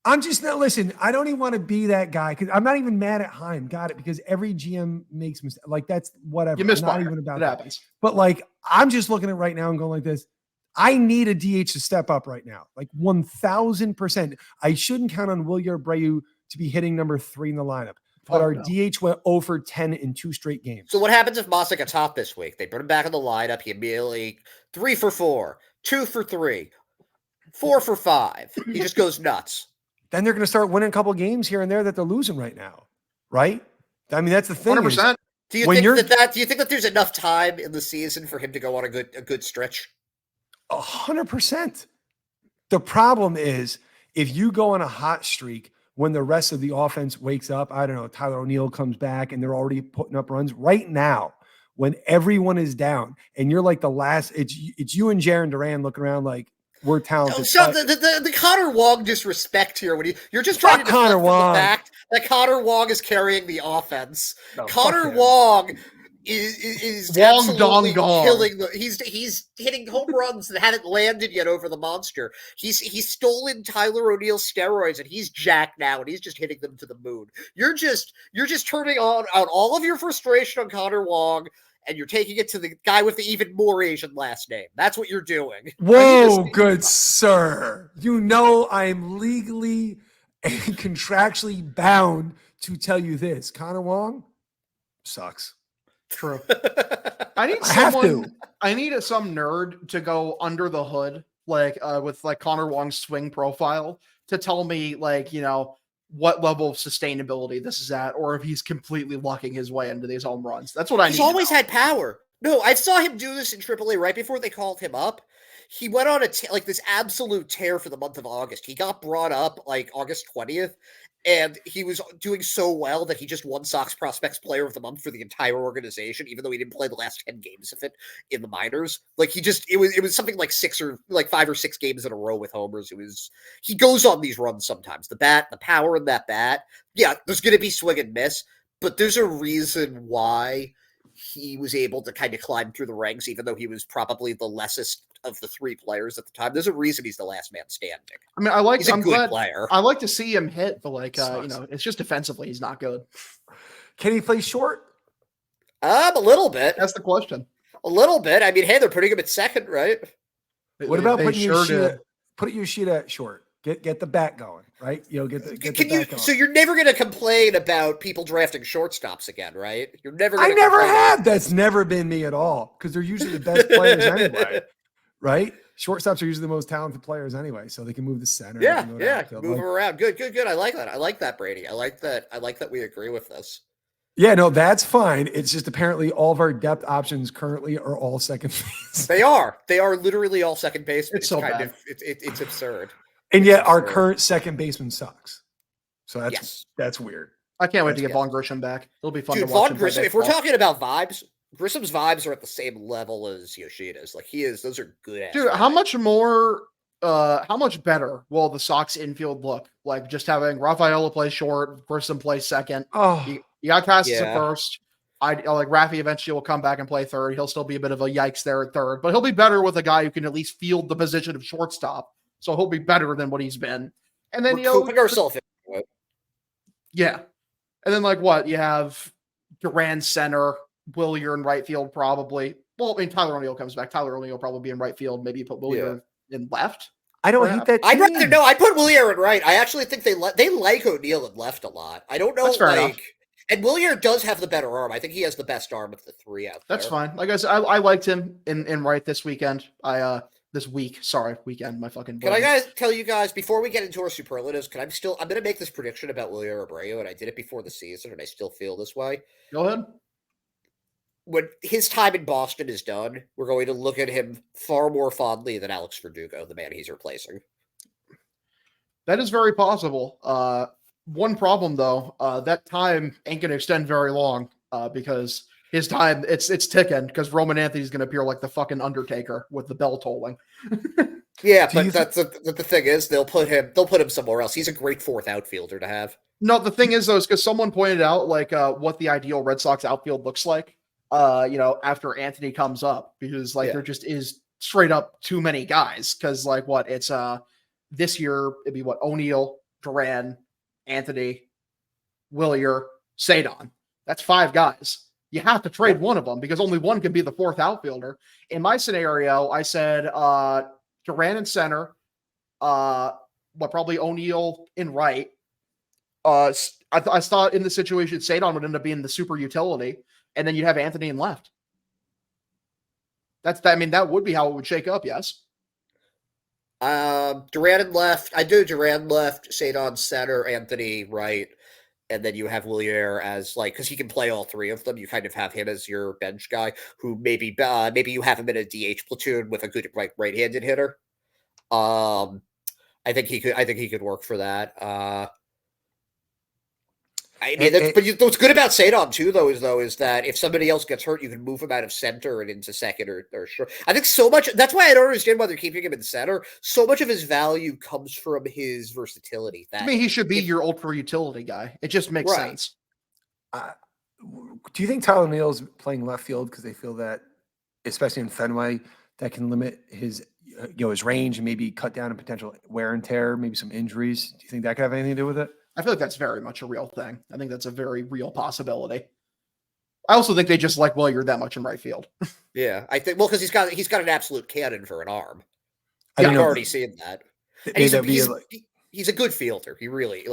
I'm just not, listen, I don't even want to be that guy because I'm not even mad at Heim. Got it. Because every GM makes mistakes. Like, that's whatever. You miss I'm not fire. even about It that. happens. But, like, I'm just looking at right now and going like this. I need a DH to step up right now. Like, 1,000%. I shouldn't count on Wilyer Abreu to be hitting number 3 in the lineup. But our DH went 0 for 10 in 2 straight games. So what happens if Massa gets hot this week? They put him back in the lineup. He immediately 3 for 4, 2 for 3, 4 for 5. He just goes nuts. Then they're going to start winning a couple of games here and there that they're losing right now, right? I mean, that's the thing. 100%. Do you When think you're- do you think that there's enough time in the season for him to go on a good stretch? 100%. The problem is if you go on a hot streak when the rest of the offense wakes up, I don't know, Tyler O'Neill comes back and they're already putting up runs right now when everyone is down and you're like the last, it's you and Jaron Duran looking around like we're talented. So but- the Connor Wong disrespect here when you're just trying to Fuck Connor deflect from Wong. the fact that Connor Wong is carrying the offense. No, fuck Connor him. Wong is Wong absolutely dong dong. killing the. He's hitting home runs that haven't landed yet over the monster. He's stolen Tyler O'Neill's steroids and he's jacked now and he's just hitting them to the moon. You're just turning out all of your frustration on Connor Wong. And you're taking it to the guy with the even more Asian last name. That's what you're doing. Whoa, good sir. You know I'm legally and contractually bound to tell you this. Connor Wong sucks. True. I need I have someone. to. I need some nerd to go under the hood, like with like Connor Wong's swing profile, to tell me, like, what level of sustainability this is at, or if he's completely lucking his way into these home runs. That's what I need He's to always know. had power. No, I saw him do this in AAA right before they called him up. He went on this absolute tear for the month of August. He got brought up like August 20th, and he was doing so well that he just won Sox Prospects Player of the Month for the entire organization, even though he didn't play the last 10 games of it in the minors. Like it was something like 5 or 6 games in a row with homers. He goes on these runs sometimes. The power in that bat. Yeah, there's gonna be swing and miss, but there's a reason why he was able to kind of climb through the ranks, even though he was probably the lessest of the 3 players at the time. There's a reason he's the last man standing. I mean, He's a good player. I like to see him hit, but Sucks. it's just defensively he's not good. Can he play short? A little bit. That's the question. A little bit. I mean, hey, they're putting him at second, right? What about They putting sure did. Yoshida at short? Get the bat going, right? Get the bat going. So you're never going to complain about people drafting shortstops again, right? You're never. I never have. That's never been me at all, because they're usually the best players anyway, right? Shortstops are usually the most talented players anyway, so they can move to center. Yeah, move them around. Good. I like that. I like that, Brady. I like that we agree with this. Yeah, no, that's fine. It's just apparently all of our depth options currently are all second base. They are literally all second basemen. It's so bad. It's absurd. And yet our current second baseman sucks. So that's weird. I can't wait to get Vaughn Grisham back. It'll be fun Dude, to watch. Vaughn Grisham, if we're talking about vibes, Grisham's vibes are at the same level as Yoshida's. Like he is, those are good. Dude, how much better will the Sox infield look? Like just having Rafaela play short, Grissom play second. Oh, You got Cassis at first. Like Rafi eventually will come back and play third. He'll still be a bit of a yikes there at third, but he'll be better with a guy who can at least field the position of shortstop. So he'll be better than what he's been. And then we're cooping ourselves into it. Yeah. And then like what? You have Duran center, Willier in right field probably. Well, I mean Tyler O'Neill comes back. Tyler O'Neill will probably be in right field. Maybe you put Willier in left. I don't hate that. I'd rather I put Willier in right. I actually think they like O'Neill in left a lot. I don't know. That's fair enough. And Willier does have the better arm. I think he has the best arm of the 3 out there. That's fine. Like I said, I liked him in right this weekend. This week. Sorry, weekend. My fucking. Can I tell you guys before we get into our superlatives? I'm going to make this prediction about Willier Abreu, and I did it before the season, and I still feel this way. Go ahead. When his time in Boston is done, we're going to look at him far more fondly than Alex Verdugo, the man he's replacing. That is very possible. One problem though, that time ain't going to extend very long because his time it's ticking because Roman Anthony's going to appear like the fucking Undertaker with the bell tolling. Yeah, but that's the thing is they'll put him somewhere else. He's a great 4th outfielder to have. No, the thing is though, is because someone pointed out like what the ideal Red Sox outfield looks like. After Anthony comes up, because like there just is straight up too many guys. Because like what it's this year it'd be O'Neill, Duran, Anthony, Willier, Sadon. That's 5 guys. You have to trade one of them because only one can be the 4th outfielder. In my scenario, I said Duran in center, probably O'Neill in right. I thought in the situation Sadon would end up being the super utility, and then you'd have Anthony in left. That would be how it would shake up, yes. Duran in left. I do Duran left, Sadon center, Anthony right, and then you have Willier as because he can play all 3 of them. You kind of have him as your bench guy, who maybe you have him in a DH platoon with a good right-handed hitter. I think he could work for that. But what's good about Sadon too, though, is that if somebody else gets hurt, you can move him out of center and into second or short. I think so much. That's why I don't understand why they're keeping him in center. So much of his value comes from his versatility. He should be your ultra utility guy. It just makes sense. Do you think Tyler O'Neill's playing left field because they feel that, especially in Fenway, that can limit his his range and maybe cut down on potential wear and tear, maybe some injuries? Do you think that could have anything to do with it? I feel like that's very much a real thing. I think that's a very real possibility. I also think they just like Willier that much in right field. Yeah, I think because he's got an absolute cannon for an arm. I've already seen that. And he's a good fielder. He really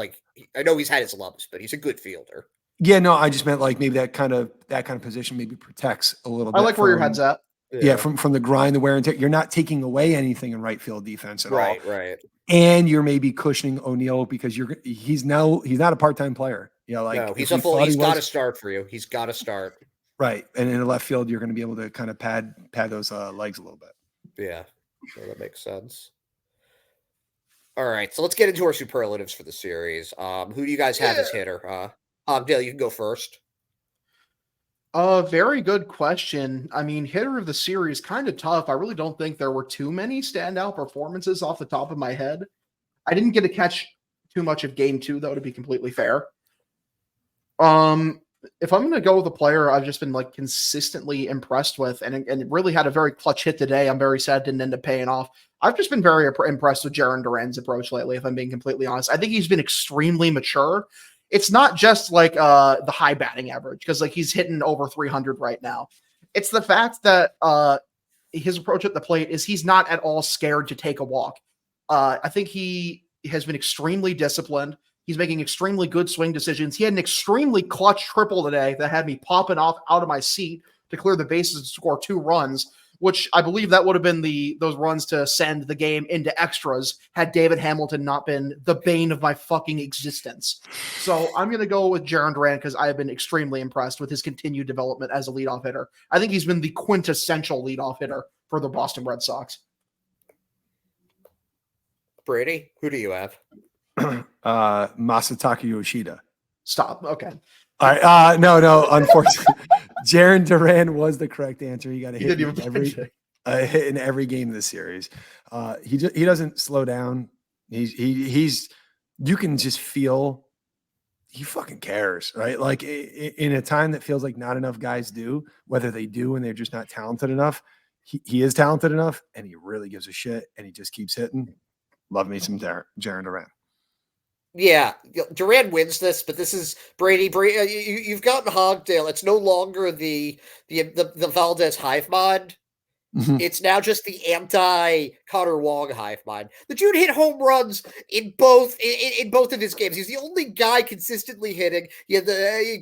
I know he's had his lumps, but he's a good fielder. Yeah, no, I just meant maybe that kind of position maybe protects a little bit. I like where your head's at. Yeah, from the grind, the wear and tear. You're not taking away anything in right field defense at all. Right. And you're maybe cushioning O'Neal because he's not a part-time player. You know, like No, he's if we thought he's he got to was, start for you. He's got to start. right. And in the left field, you're going to be able to kind of pad those legs a little bit. Yeah, so that makes sense. All right, so let's get into our superlatives for the series. Who do you guys have as hitter? Hogdale, you can go first. Very good question. I mean, hitter of the series, kind of tough. I really don't think there were too many standout performances off the top of my head. I didn't get to catch too much of game 2, though, to be completely fair. If I'm going to go with a player I've just been like consistently impressed with, and it really had a very clutch hit today. I'm very sad it didn't end up paying off. I've just been very impressed with Jarren Duran's approach lately, if I'm being completely honest. I think he's been extremely mature. It's not just like the high batting average, because like he's hitting over 300 right now. It's the fact that his approach at the plate is he's not at all scared to take a walk. I think he has been extremely disciplined. He's making extremely good swing decisions. He had an extremely clutch triple today that had me popping off out of my seat to clear the bases and score 2 runs, which I believe that would have been those runs to send the game into extras had David Hamilton not been the bane of my fucking existence. So I'm going to go with Jarren Duran because I have been extremely impressed with his continued development as a leadoff hitter. I think he's been the quintessential leadoff hitter for the Boston Red Sox. Brady, who do you have? Masataka Yoshida. Stop. Okay. All right. No. Unfortunately, Jarren Duran was the correct answer. He got a hit in every game of the series. He doesn't slow down. He's you can just feel he fucking cares, right? Like in a time that feels like not enough guys do, whether they do and they're just not talented enough. He is talented enough, and he really gives a shit, and he just keeps hitting. Love me some Jarren Duran. Yeah, Duran wins this, but this is Brady. You've gotten Hogdale. It's no longer the Valdez hive mind. Mm-hmm. It's now just the anti-Connor Wong hive mind. The dude hit home runs in both of his games. He's the only guy consistently hitting. He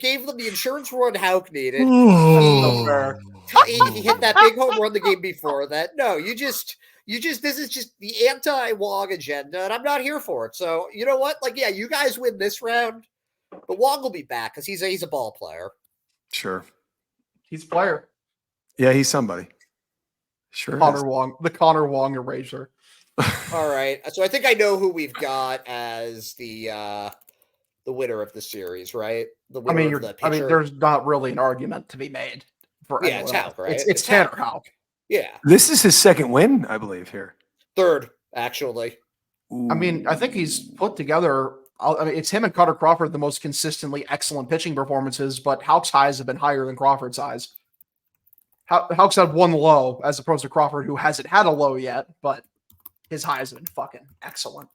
gave them the insurance run Houck needed. He hit that big home run the game before that. No, this is just the anti-Wong agenda, and I'm not here for it. So you know what? Like, yeah, you guys win this round, but Wong will be back because he's a ball player. Sure, he's a player. Yeah, he's somebody. Sure, the Connor Wong erasure. All right, so I think I know who we've got as the winner of the series, right? The winner of the pitcher. There's not really an argument to be made for it's Houck, right? It's Tanner Houck. Yeah. This is his second win, I believe, here. Third, actually. Ooh. I mean, I think he's put together. It's him and Cutter Crawford, the most consistently excellent pitching performances, but Houck's highs have been higher than Crawford's highs. Houck's had one low, as opposed to Crawford, who hasn't had a low yet, but his highs have been fucking excellent.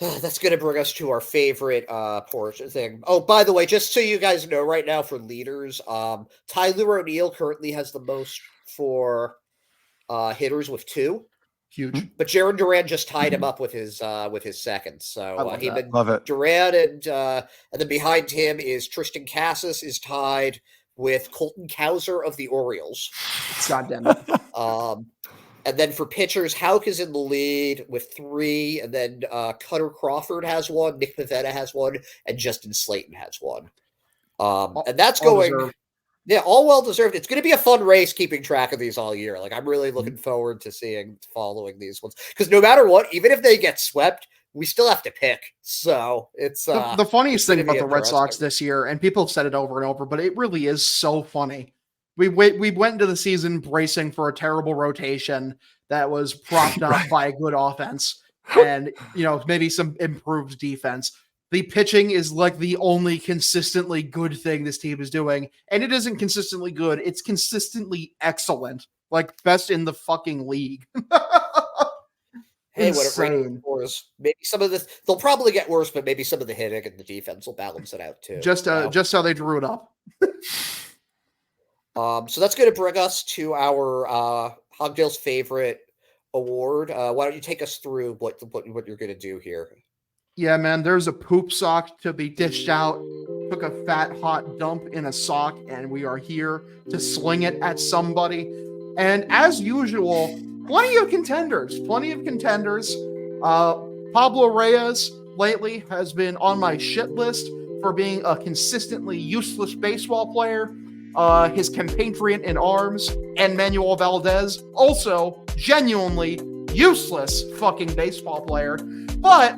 That's going to bring us to our favorite portion thing. Oh, by the way, just so you guys know, right now for leaders, Tyler O'Neill currently has the most for hitters with 2. Huge. But Jarren Duran just tied him up with his second. So love it. Duran and then behind him is Tristan Casas is tied with Colton Cowser of the Orioles. God damn it. And then for pitchers, Houck is in the lead with 3, and then Cutter Crawford has 1, Nick Pivetta has 1, and Justin Slayton has 1. And that's going, all well deserved. It's going to be a fun race keeping track of these all year. Like, I'm really looking forward to following these ones, because no matter what, even if they get swept, we still have to pick. So it's the funniest thing about the Red Sox this year, and people have said it over and over, but it really is so funny. We went into the season bracing for a terrible rotation that was propped up by a good offense and, maybe some improved defense. The pitching is like the only consistently good thing this team is doing. And it isn't consistently good. It's consistently excellent. Like best in the fucking league. Hey, whatever. Maybe some of this, they'll probably get worse, but maybe some of the hitting and the defense will balance it out too. Just how they drew it up. So that's going to bring us to our Hogdale's favorite award. Why don't you take us through what you're going to do here? Yeah, man, there's a poop sock to be dished out took a fat, hot dump in a sock, and we are here to sling it at somebody. And as usual, plenty of contenders. Pablo Reyes lately has been on my shit list for being a consistently useless baseball player. His compatriot in arms, and Manuel Valdez, also genuinely useless fucking baseball player. But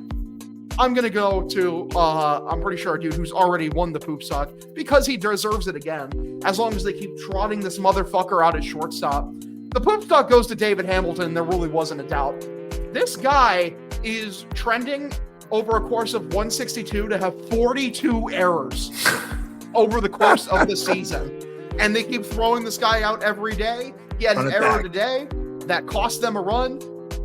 I'm going to go to, I'm pretty sure a dude who's already won the poop sock because he deserves it again, as long as they keep trotting this motherfucker out at shortstop. The poop stock goes to David Hamilton. There really wasn't a doubt. This guy is trending over a course of 162 to have 42 errors over the course of the season. And they keep throwing this guy out every day. He had an error today that cost them a run,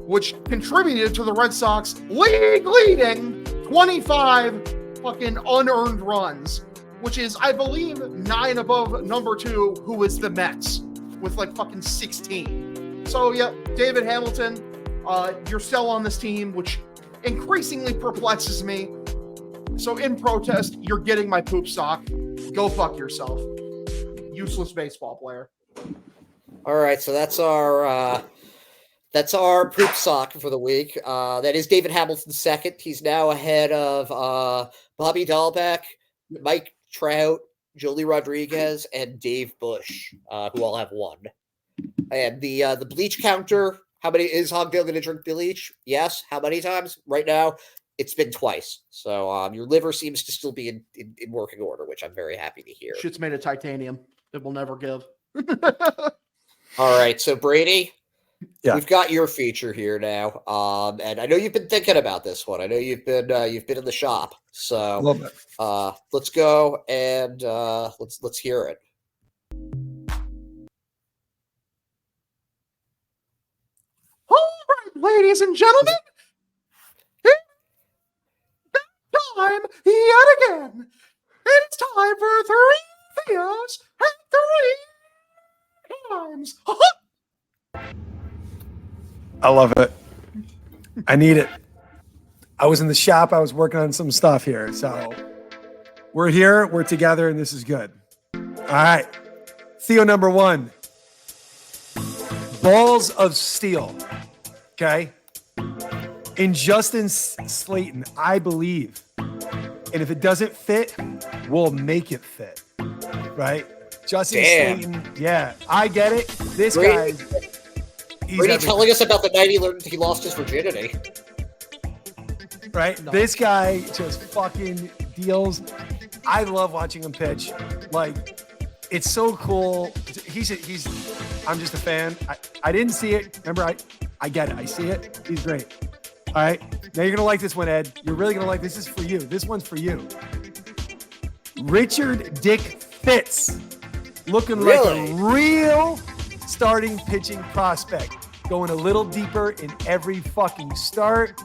which contributed to the Red Sox league-leading 25 fucking unearned runs, which is, I believe, 9 above number 2, who is the Mets, with like fucking 16. So, yeah, David Hamilton, you're still on this team, which increasingly perplexes me. So in protest, you're getting my poop sock. Go fuck yourself. Useless baseball player. All right, so that's our poop sock for the week. That is David Hamilton second. He's now ahead of Bobby Dahlbeck, Mike Trout, Jolie Rodriguez, and Dave Bush, who all have 1. And the bleach counter. How many is Hogdale going to drink bleach? Yes. How many times? Right now, it's been twice. So your liver seems to still be in working order, which I'm very happy to hear. Shit's made of titanium. It will never give. All right, so Brady, Yeah. we've got your feature here now, and I know you've been thinking about this one. I know you've been in the shop. So let's go and let's hear it. All right, ladies and gentlemen, it's time yet again. It's time for 3 Theos and 3 times. I love it. I need it. I was in the shop. I was working on some stuff here. So we're here. We're together, and this is good. All right. Theo number 1. Balls of steel. Okay. In Justin Slayton, I believe. And if it doesn't fit, we'll make it fit. Right? Justin Slayton. Yeah. I get it. This guy. Brady telling us about the night he learned he lost his virginity. Right? No. This guy just fucking deals. I love watching him pitch. Like, it's so cool. I'm just a fan. I didn't see it. Remember, I get it. I see it. He's great. All right. Now you're going to like this one, Ed. You're really going to like this. This is for you. This one's for you. Richard Dick Fitz. Looking like a real starting pitching prospect. Going a little deeper in every fucking start.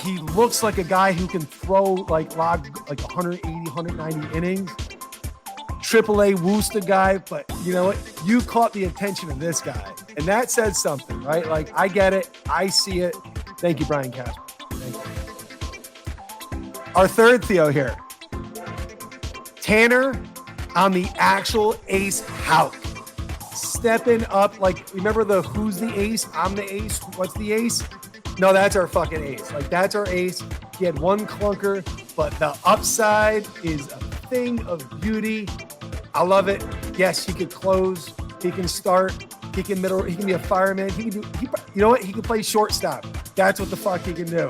He looks like a guy who can throw like 180, 190 innings. AAA Worcester guy, but you know what? You caught the attention of this guy. And that says something, right? Like, I get it. I see it. Thank you, Brian Casper. Thank you. Our third Theo here. Tanner on the actual Ace Houck. Stepping up, like, remember the who's the ace? I'm the ace. What's the ace? No, that's our fucking ace. Like, that's our ace. He had 1 clunker, but the upside is a thing of beauty. I love it. Yes, he could close. He can start. He can middle. He can be a fireman. He can do. You know what? He can play shortstop. That's what the fuck he can do.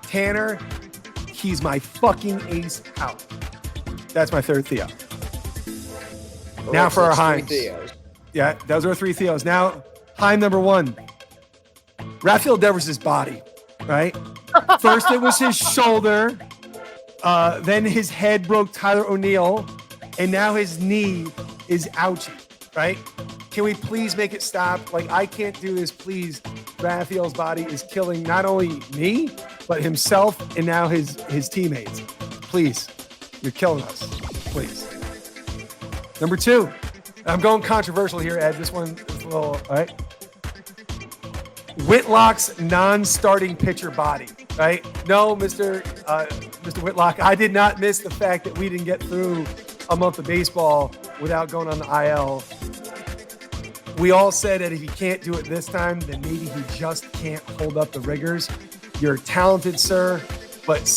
Tanner, he's my fucking ace out. That's my third Theo. Now for our Heims. Yeah, those are 3 Theos. Now, Heim number 1. Rafael Devers' body, right? First it was his shoulder. Then his head broke Tyler O'Neill. And now his knee is ouchy, right? Can we please make it stop? Like, I can't do this, please. Rafael's body is killing not only me, but himself and now his teammates. Please, you're killing us. Please. Number 2. I'm going controversial here, Ed. This one is a little, all right? Whitlock's non-starting pitcher body, right? No, Mr. Mr. Whitlock. I did not miss the fact that we didn't get through a month of baseball without going on the IL. We all said that if he can't do it this time, then maybe he just can't hold up the rigors. You're talented, sir, but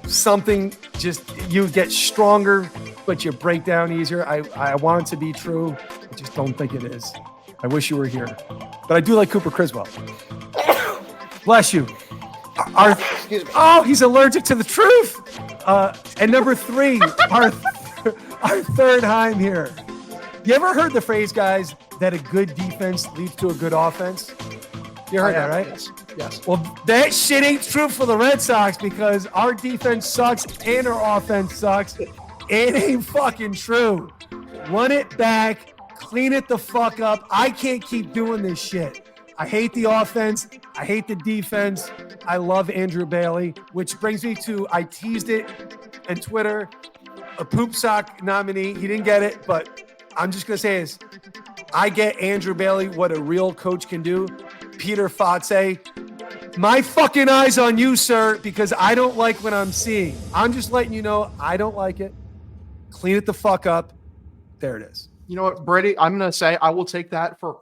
something just, you get stronger, but you break down easier. I want it to be true. I just don't think it is. I wish you were here. But I do like Cooper Criswell. Bless you. Oh, he's allergic to the truth. And number 3, our third Heim here. You ever heard the phrase, guys, that a good defense leads to a good offense? You heard that, right? Yes. Well, that shit ain't true for the Red Sox because our defense sucks and our offense sucks. It ain't fucking true. Run it back. Clean it the fuck up. I can't keep doing this shit. I hate the offense. I hate the defense. I love Andrew Bailey, which brings me to, I teased it on Twitter, a poop sock nominee. He didn't get it, but I'm just going to say this. I get Andrew Bailey, what a real coach can do. Peter Fatse, my fucking eyes on you, sir, because I don't like what I'm seeing. I'm just letting you know I don't like it. Clean it the fuck up. There it is. You know what, Brady? I'm gonna say I will take that for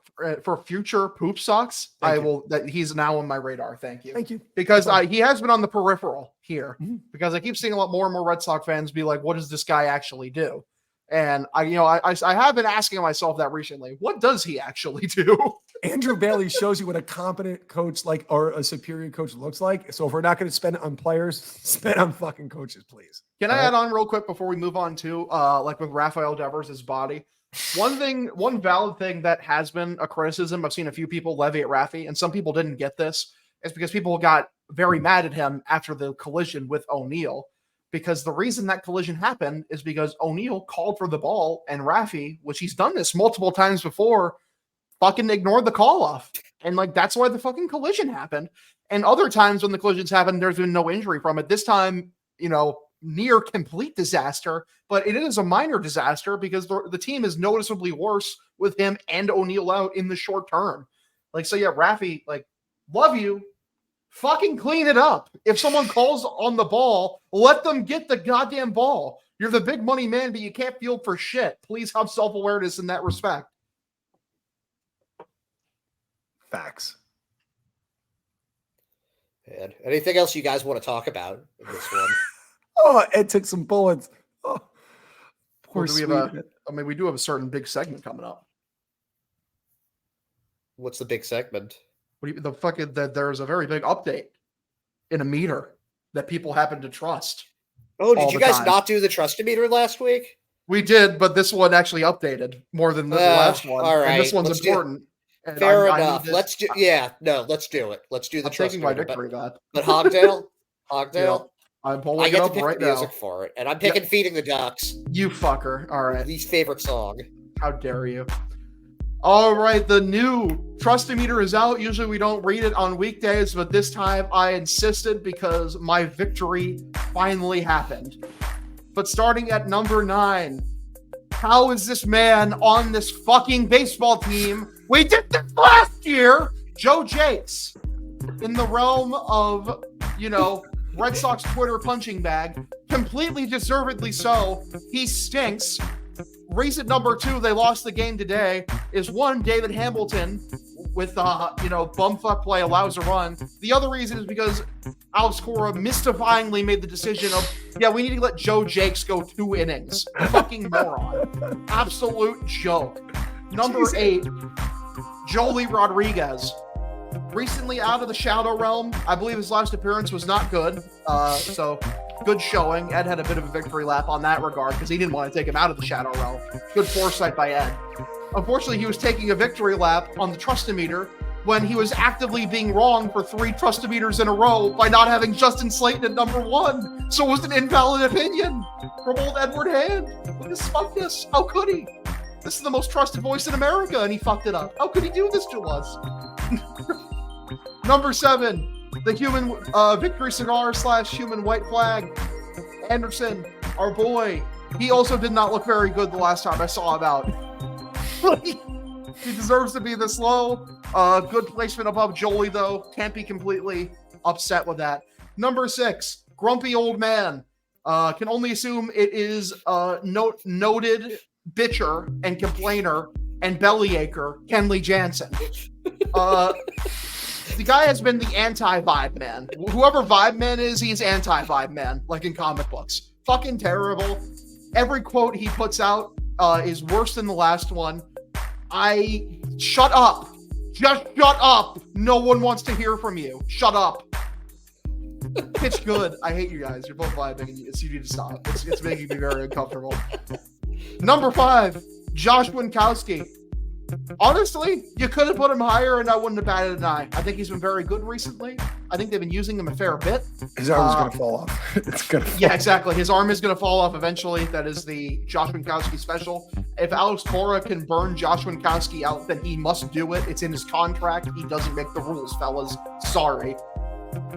future poop socks. That he's now on my radar. Thank you. Thank you. Because he has been on the peripheral here. Mm-hmm. Because I keep seeing a lot more and more Red Sox fans be like, "What does this guy actually do?" And I have been asking myself that recently. What does he actually do? Andrew Bailey shows you what a competent coach or a superior coach looks like. So if we're not going to spend it on players, spend on fucking coaches, please. Can I add on real quick before we move on to like with Rafael Devers' body? One valid thing that has been a criticism, I've seen a few people levy at Rafi, and some people didn't get this, is because people got very mad at him after the collision with O'Neill. Because the reason that collision happened is because O'Neill called for the ball and Rafi, which he's done this multiple times before, fucking ignored the call off. And like, that's why the fucking collision happened. And other times when the collisions happened, there's been no injury from it. This time, near complete disaster, but it is a minor disaster because the team is noticeably worse with him and O'Neill out in the short term. Like, so yeah, Rafi, like, love you. Fucking clean it up. If someone calls on the ball, let them get the goddamn ball. You're the big money man, but you can't field for shit. Please have self-awareness in that respect. Facts. And anything else you guys want to talk about in this one? Oh, Ed took some bullets. Oh, poor sweet. We do have a certain big segment coming up. What's the big segment? There's a very big update in a meter that people happen to trust. Oh, did you guys not do the trust-o-meter last week? We did, but this one actually updated more than the last one. All right, and this one's important. Fair enough. Let's do. Yeah, no, let's do it. Let's do the trust. Taking my victory, God. But Hogdale. Yeah, I'm pulling it up right now. Music for it, and I'm picking "Feeding the Ducks." You fucker! All right, least favorite song. How dare you? All right, the new trust-o-meter is out. Usually we don't read it on weekdays, but this time I insisted because my victory finally happened. But starting at number 9, how is this man on this fucking baseball team? We did this last year! Joe Jakes, in the realm of, Red Sox Twitter punching bag, completely deservedly so. He stinks. Reason number 2, they lost the game today, is 1, David Hamilton with, bumfuck play allows a run. The other reason is because Alex Cora mystifyingly made the decision of, we need to let Joe Jakes go 2 innings. Fucking moron. Absolute joke. Number 8, Joely Rodriguez. Recently out of the shadow realm. I believe his last appearance was not good. So good showing. Ed had a bit of a victory lap on that regard because he didn't want to take him out of the shadow realm. Good foresight by Ed. Unfortunately, he was taking a victory lap on the trust-o-meter when he was actively being wrong for 3 trust-o-meters in a row by not having Justin Slayton at number 1. So it was an invalid opinion from old Edward Hand. Fuck this. How could he? This is the most trusted voice in America, and he fucked it up. How could he do this to us? Number 7, the human victory cigar / human white flag. Anderson, our boy. He also did not look very good the last time I saw him out. He deserves to be this low. Good placement above Joely, though. Can't be completely upset with that. Number 6, grumpy old man. Can only assume it is noted bitcher and complainer and bellyacre Kenley Jansen. The guy has been the anti-vibe man. Whoever vibe man is, he's anti-vibe man, like in comic books. Fucking terrible. Every quote he puts out is worse than the last one. Shut up. Just shut up. No one wants to hear from you. Shut up. Pitch good. I hate you guys. You're both vibing. You need to stop. It's making me very uncomfortable. Number 5, Josh Winkowski. Honestly, you could have put him higher and I wouldn't have batted an eye. I think he's been very good recently. I think they've been using him a fair bit. His arm's going to fall off. It's going to. Yeah, exactly. His arm is going to fall off eventually. That is the Josh Winkowski special. If Alex Cora can burn Josh Winkowski out, then he must do it. It's in his contract. He doesn't make the rules, fellas. Sorry.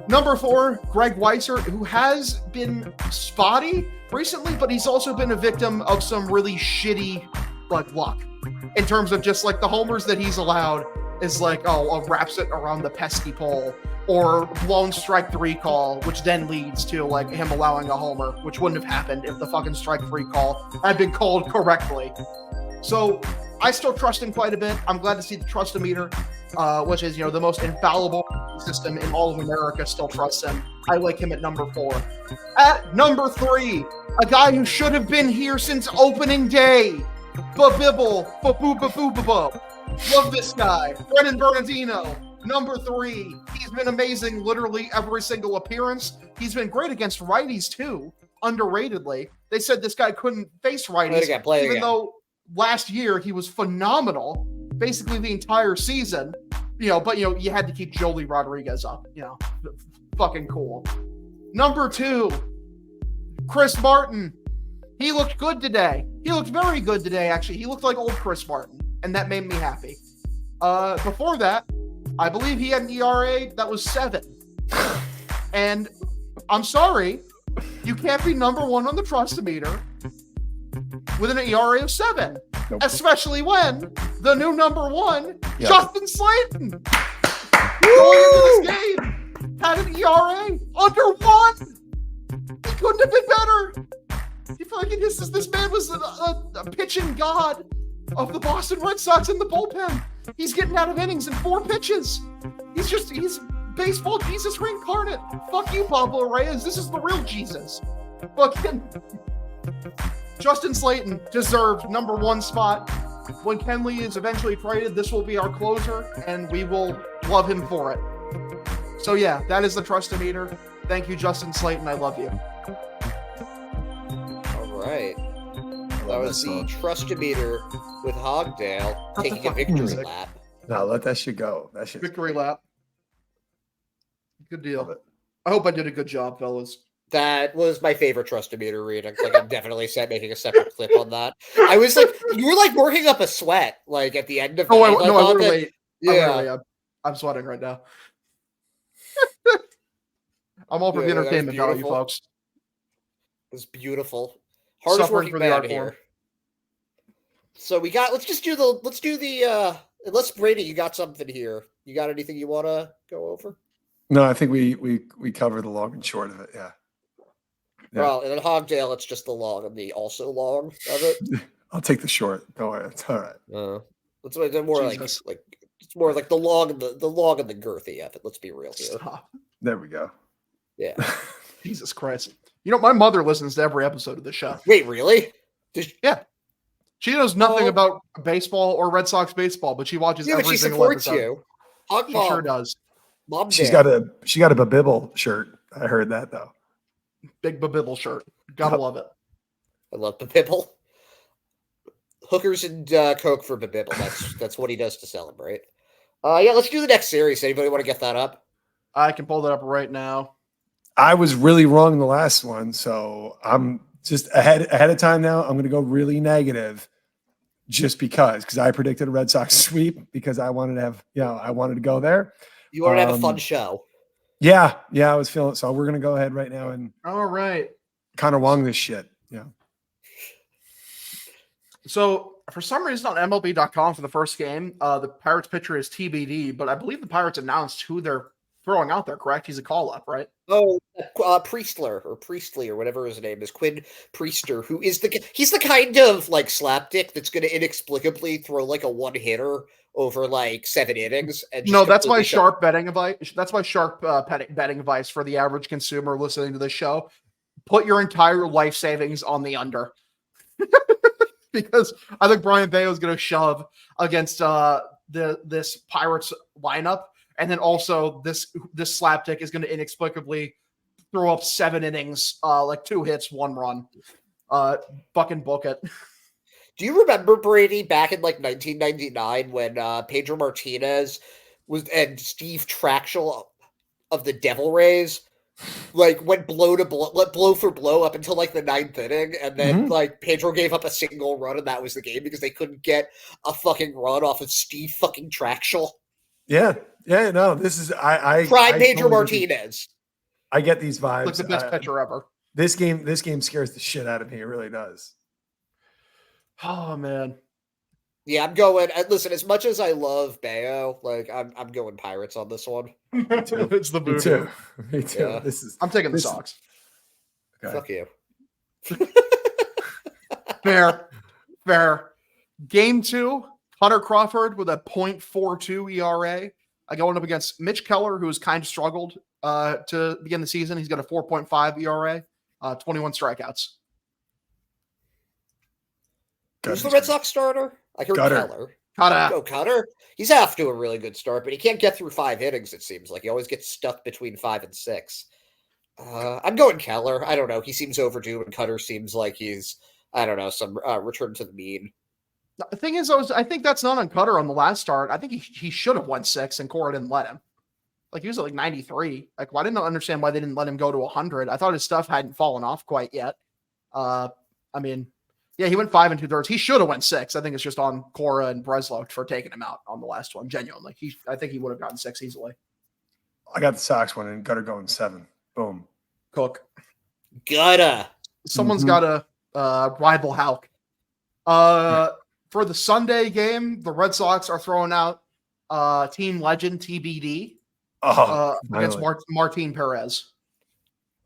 Number 4, Greg Weissert, who has been spotty recently, but he's also been a victim of some really shitty luck. In terms of just like the homers that he's allowed is like, wraps it around the pesky pole, or blown strike 3 call, which then leads to like him allowing a homer, which wouldn't have happened if the fucking strike 3 call had been called correctly. So I still trust him quite a bit. I'm glad to see the trust-o-meter, which is, the most infallible system in all of America, still trusts him. I like him at number 4. At number 3, a guy who should have been here since opening day. Babibble, ba-boo-ba-boo-ba-boo. Love this guy. Brennan Bernardino, number 3. He's been amazing literally every single appearance. He's been great against righties too, underratedly. They said this guy couldn't face righties, even though last year he was phenomenal, basically the entire season. But you had to keep Jolie Rodriguez up. Fucking cool. Number 2, Chris Martin. He looked good today. He looked very good today, actually. He looked like old Chris Martin, and that made me happy. Before that, I believe he had an ERA that was 7. And I'm sorry, you can't be number 1 on the trust-o-meter with an ERA of 7, nope. Especially when the new number 1, yep. Justin Slayton, going into this game, had an ERA under 1. He couldn't have been better. This man was a pitching god of the Boston Red Sox in the bullpen. He's getting out of innings in 4 pitches. He's baseball Jesus reincarnate. Fuck you, Pablo Reyes. This is the real Jesus. Fucking Justin Slayton deserved number 1 spot. When Kenley is eventually traded, this will be our closer, and we will love him for it. So yeah, that is the trust-o-meter. Thank you, Justin Slayton. I love you. Right. That was the trust-o-meter with Hogdale taking a victory lap. No, let that shit go. That shit. Victory lap. Good deal. I hope I did a good job, fellas. That was my favorite trust-o-meter reading. Like, I'm definitely making a separate clip on that. I was like, you were like working up a sweat, like at the end of. I literally. Yeah, I'm sweating right now. I'm all for the entertainment value, folks. It was beautiful. Hardest working man here. So let's do the unless Brady, you got something here. You got anything you want to go over? No, I think we cover the long and short of it. Yeah. Well, and in Hogdale, it's just the long and the also long of it. I'll take the short. Don't worry, it's all right. It's more like it's more like the long and the girthy of it. Let's be real here. Stop. There we go. Yeah. Jesus Christ. My mother listens to every episode of the show. Wait, really? Yeah. She knows nothing about baseball or Red Sox baseball, but she watches every single episode. She supports you. She sure does. Mom, she got a Babibble shirt. I heard that though. Big Babibble shirt. Gotta love it. I love Babibble. Hookers and Coke for Babibble. That's what he does to celebrate. Yeah, let's do the next series. Anybody want to get that up? I can pull that up right now. I was really wrong in the last one, so I'm just ahead of time now. I'm going to go really negative just because I predicted a Red Sox sweep because I wanted to have, I wanted to go there. You want to have a fun show. Yeah, I was feeling it. So we're going to go ahead right now and all right, kind of wrong this shit. Yeah. So for some reason on MLB.com for the first game, the Pirates pitcher is TBD, but I believe the Pirates announced who their throwing out there, correct? He's a call-up, right? Oh, Priestley or whatever his name is, Quinn Priester, who is he's the kind of like slapdick that's going to inexplicably throw like a one hitter over like 7 innings and just No, that's my completely sharp betting advice. That's my sharp betting advice for the average consumer listening to this show. Put your entire life savings on the under. Because I think Brian Bayo is going to shove against this Pirates lineup. And then also this slapdick is going to inexplicably throw up 7 innings, like 2 hits, 1 run. Fucking book it. Do you remember, Brady, back in like 1999 when Pedro Martinez and Steve Trachsel of the Devil Rays like went blow for blow up until like the 9th inning, and then like Pedro gave up a single run and that was the game because they couldn't get a fucking run off of Steve fucking Trachsel. Yeah. No, this is I Pedro totally Martinez. I get these vibes. Like the best pitcher ever. This game scares the shit out of me. It really does. Oh man. Yeah, I'm going. Listen, as much as I love Bayo, like I'm going Pirates on this one. It's the Me voodoo. too. Me too. Yeah. I'm taking the Sox. Okay. Fuck you. Fair. Game 2, Hunter Crawford with a .42 ERA. Going up against Mitch Keller, who's kind of struggled to begin the season. He's got a 4.5 ERA, 21 strikeouts. Who's the Red Sox starter? I heard Cutter. Keller. Cutter. Oh, Cutter. He's off to a really good start, but he can't get through 5 innings, it seems like. He always gets stuck between 5 and 6. I'm going Keller. I don't know. He seems overdue, and Cutter seems like he's, I don't know, some return to the mean. The thing is, I think that's not on Cutter on the last start. I think he should have won 6, and Cora didn't let him. Like, he was at like 93. Like, well, I didn't understand why they didn't let him go to 100. I thought his stuff hadn't fallen off quite yet. I mean, yeah, he went 5 2/3. He should have went 6. I think it's just on Cora and Breslow for taking him out on the last one. Genuinely, I think he would have gotten 6 easily. I got the Sox one and Gutter going 7. Boom. Cook. Gotta. Someone's got to rival Houck. For the Sunday game, the Red Sox are throwing out team legend TBD against Martin Perez.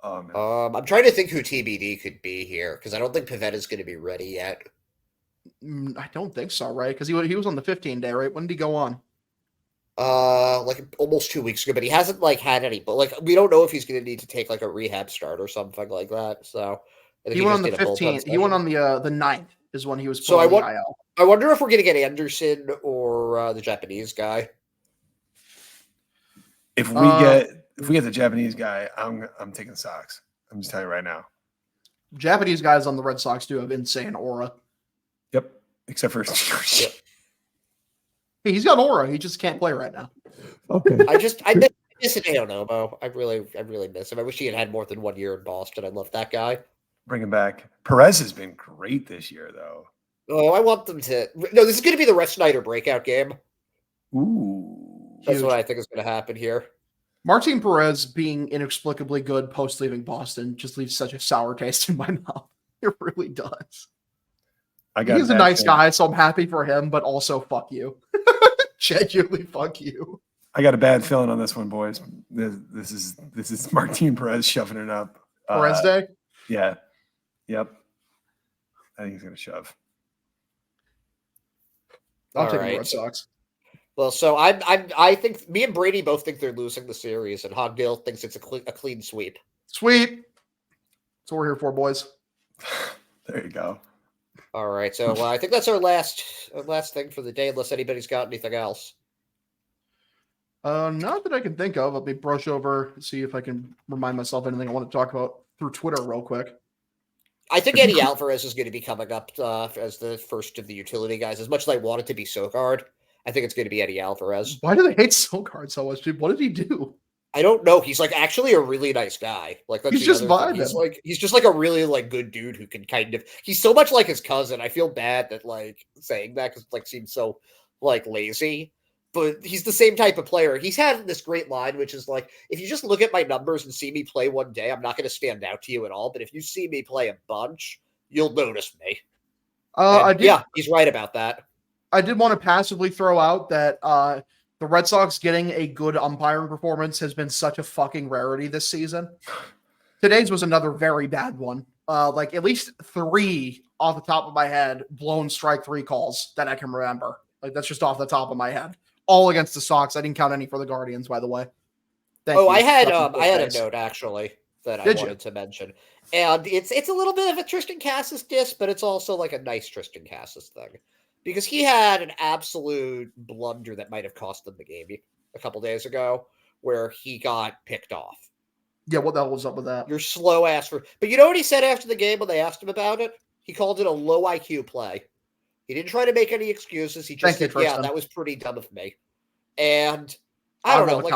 Oh, man. I'm trying to think who TBD could be here because I don't think Pavetta's going to be ready yet. I don't think so, right? Because he was on the 15-day, right? When did he go on? Like almost 2 weeks ago, but he hasn't like had any. But like we don't know if he's going to need to take like a rehab start or something like that. So he went on the 15th. He went on the 9th is when he was. So I wonder if we're going to get Anderson or the Japanese guy. If we get the Japanese guy, I'm taking Sox. I'm just telling you right now. Japanese guys on the Red Sox do have insane aura. Yep. Except for He's got aura. He just can't play right now. Okay. I miss Hideo Nomo. I really miss him. I wish he had more than 1 year in Boston. I love that guy. Bring him back. Perez has been great this year, though. Oh, I want them to. No, this is going to be the Rest Snyder breakout game. Ooh. That's what I think is going to happen here. Martin Perez being inexplicably good post leaving Boston just leaves such a sour taste in my mouth. It really does. He's a nice guy, so I'm happy for him, but also fuck you. Genuinely fuck you. I got a bad feeling on this one, boys. This is Martin Perez shoving it up. Perez Day? Yeah. Yep. I think he's gonna shove. I'll take the Red Sox. Well, so I think me and Brady both think they're losing the series, and Hogdale thinks it's a clean sweep. Sweep. That's what we're here for, boys. There you go. All right, so I think that's our last thing for the day, unless anybody's got anything else. Not that I can think of. Let me brush over, see if I can remind myself anything I want to talk about through Twitter real quick. I think Eddie Alvarez is going to be coming up as the first of the utility guys. As much as I want it to be Sogard, I think it's going to be Eddie Alvarez. Why do they hate Sogard so much, dude? What did he do? I don't know. He's like actually a really nice guy. Like that's he's just vibing. He's just like a really like good dude who can kind of. He's so much like his cousin. I feel bad that like saying that because like seems so like lazy. But he's the same type of player. He's had this great line, which is like, if you just look at my numbers and see me play one day, I'm not going to stand out to you at all. But if you see me play a bunch, you'll notice me. Yeah, he's right about that. I did want to passively throw out that The Red Sox getting a good umpiring performance has been such a fucking rarity this season. Today's was another very bad one. Like at least 3 off the top of my head blown strike 3 calls that I can remember. Like that's just off the top of my head. All against the Sox. I didn't count any for the Guardians, by the way. Thank you. I had Fucking I had a face. note actually that I Did you? wanted to mention, and it's a little bit of a Tristan Cassis diss, but it's also like a nice Tristan Cassis thing because he had an absolute blunder that might have cost them the game a couple days ago, where he got picked off. Yeah, what the hell was up with that? You're slow ass for, but you know what he said after the game when they asked him about it? He called it a low IQ play. He didn't try to make any excuses. He just Thank you, said, "Yeah, Tristan. that was pretty dumb of me." And I don't know, like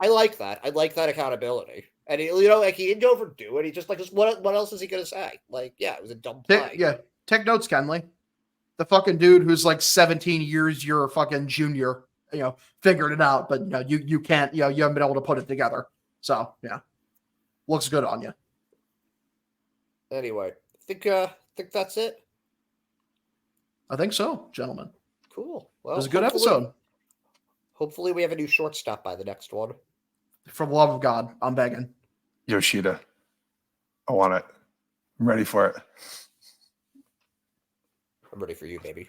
I like that. I like that accountability. And he didn't overdo it. He just what else is he gonna say? Like, yeah, it was a dumb play. Take notes, Kenley. The fucking dude who's like 17 years your fucking junior, figured it out, but you can't, you haven't been able to put it together. So yeah, looks good on you. Anyway, think that's it. I think so, gentlemen. Cool. Well, It was a good episode. Hopefully, we have a new shortstop by the next one. For the love of God, I'm begging. Yoshida. I want it. I'm ready for it. I'm ready for you, baby.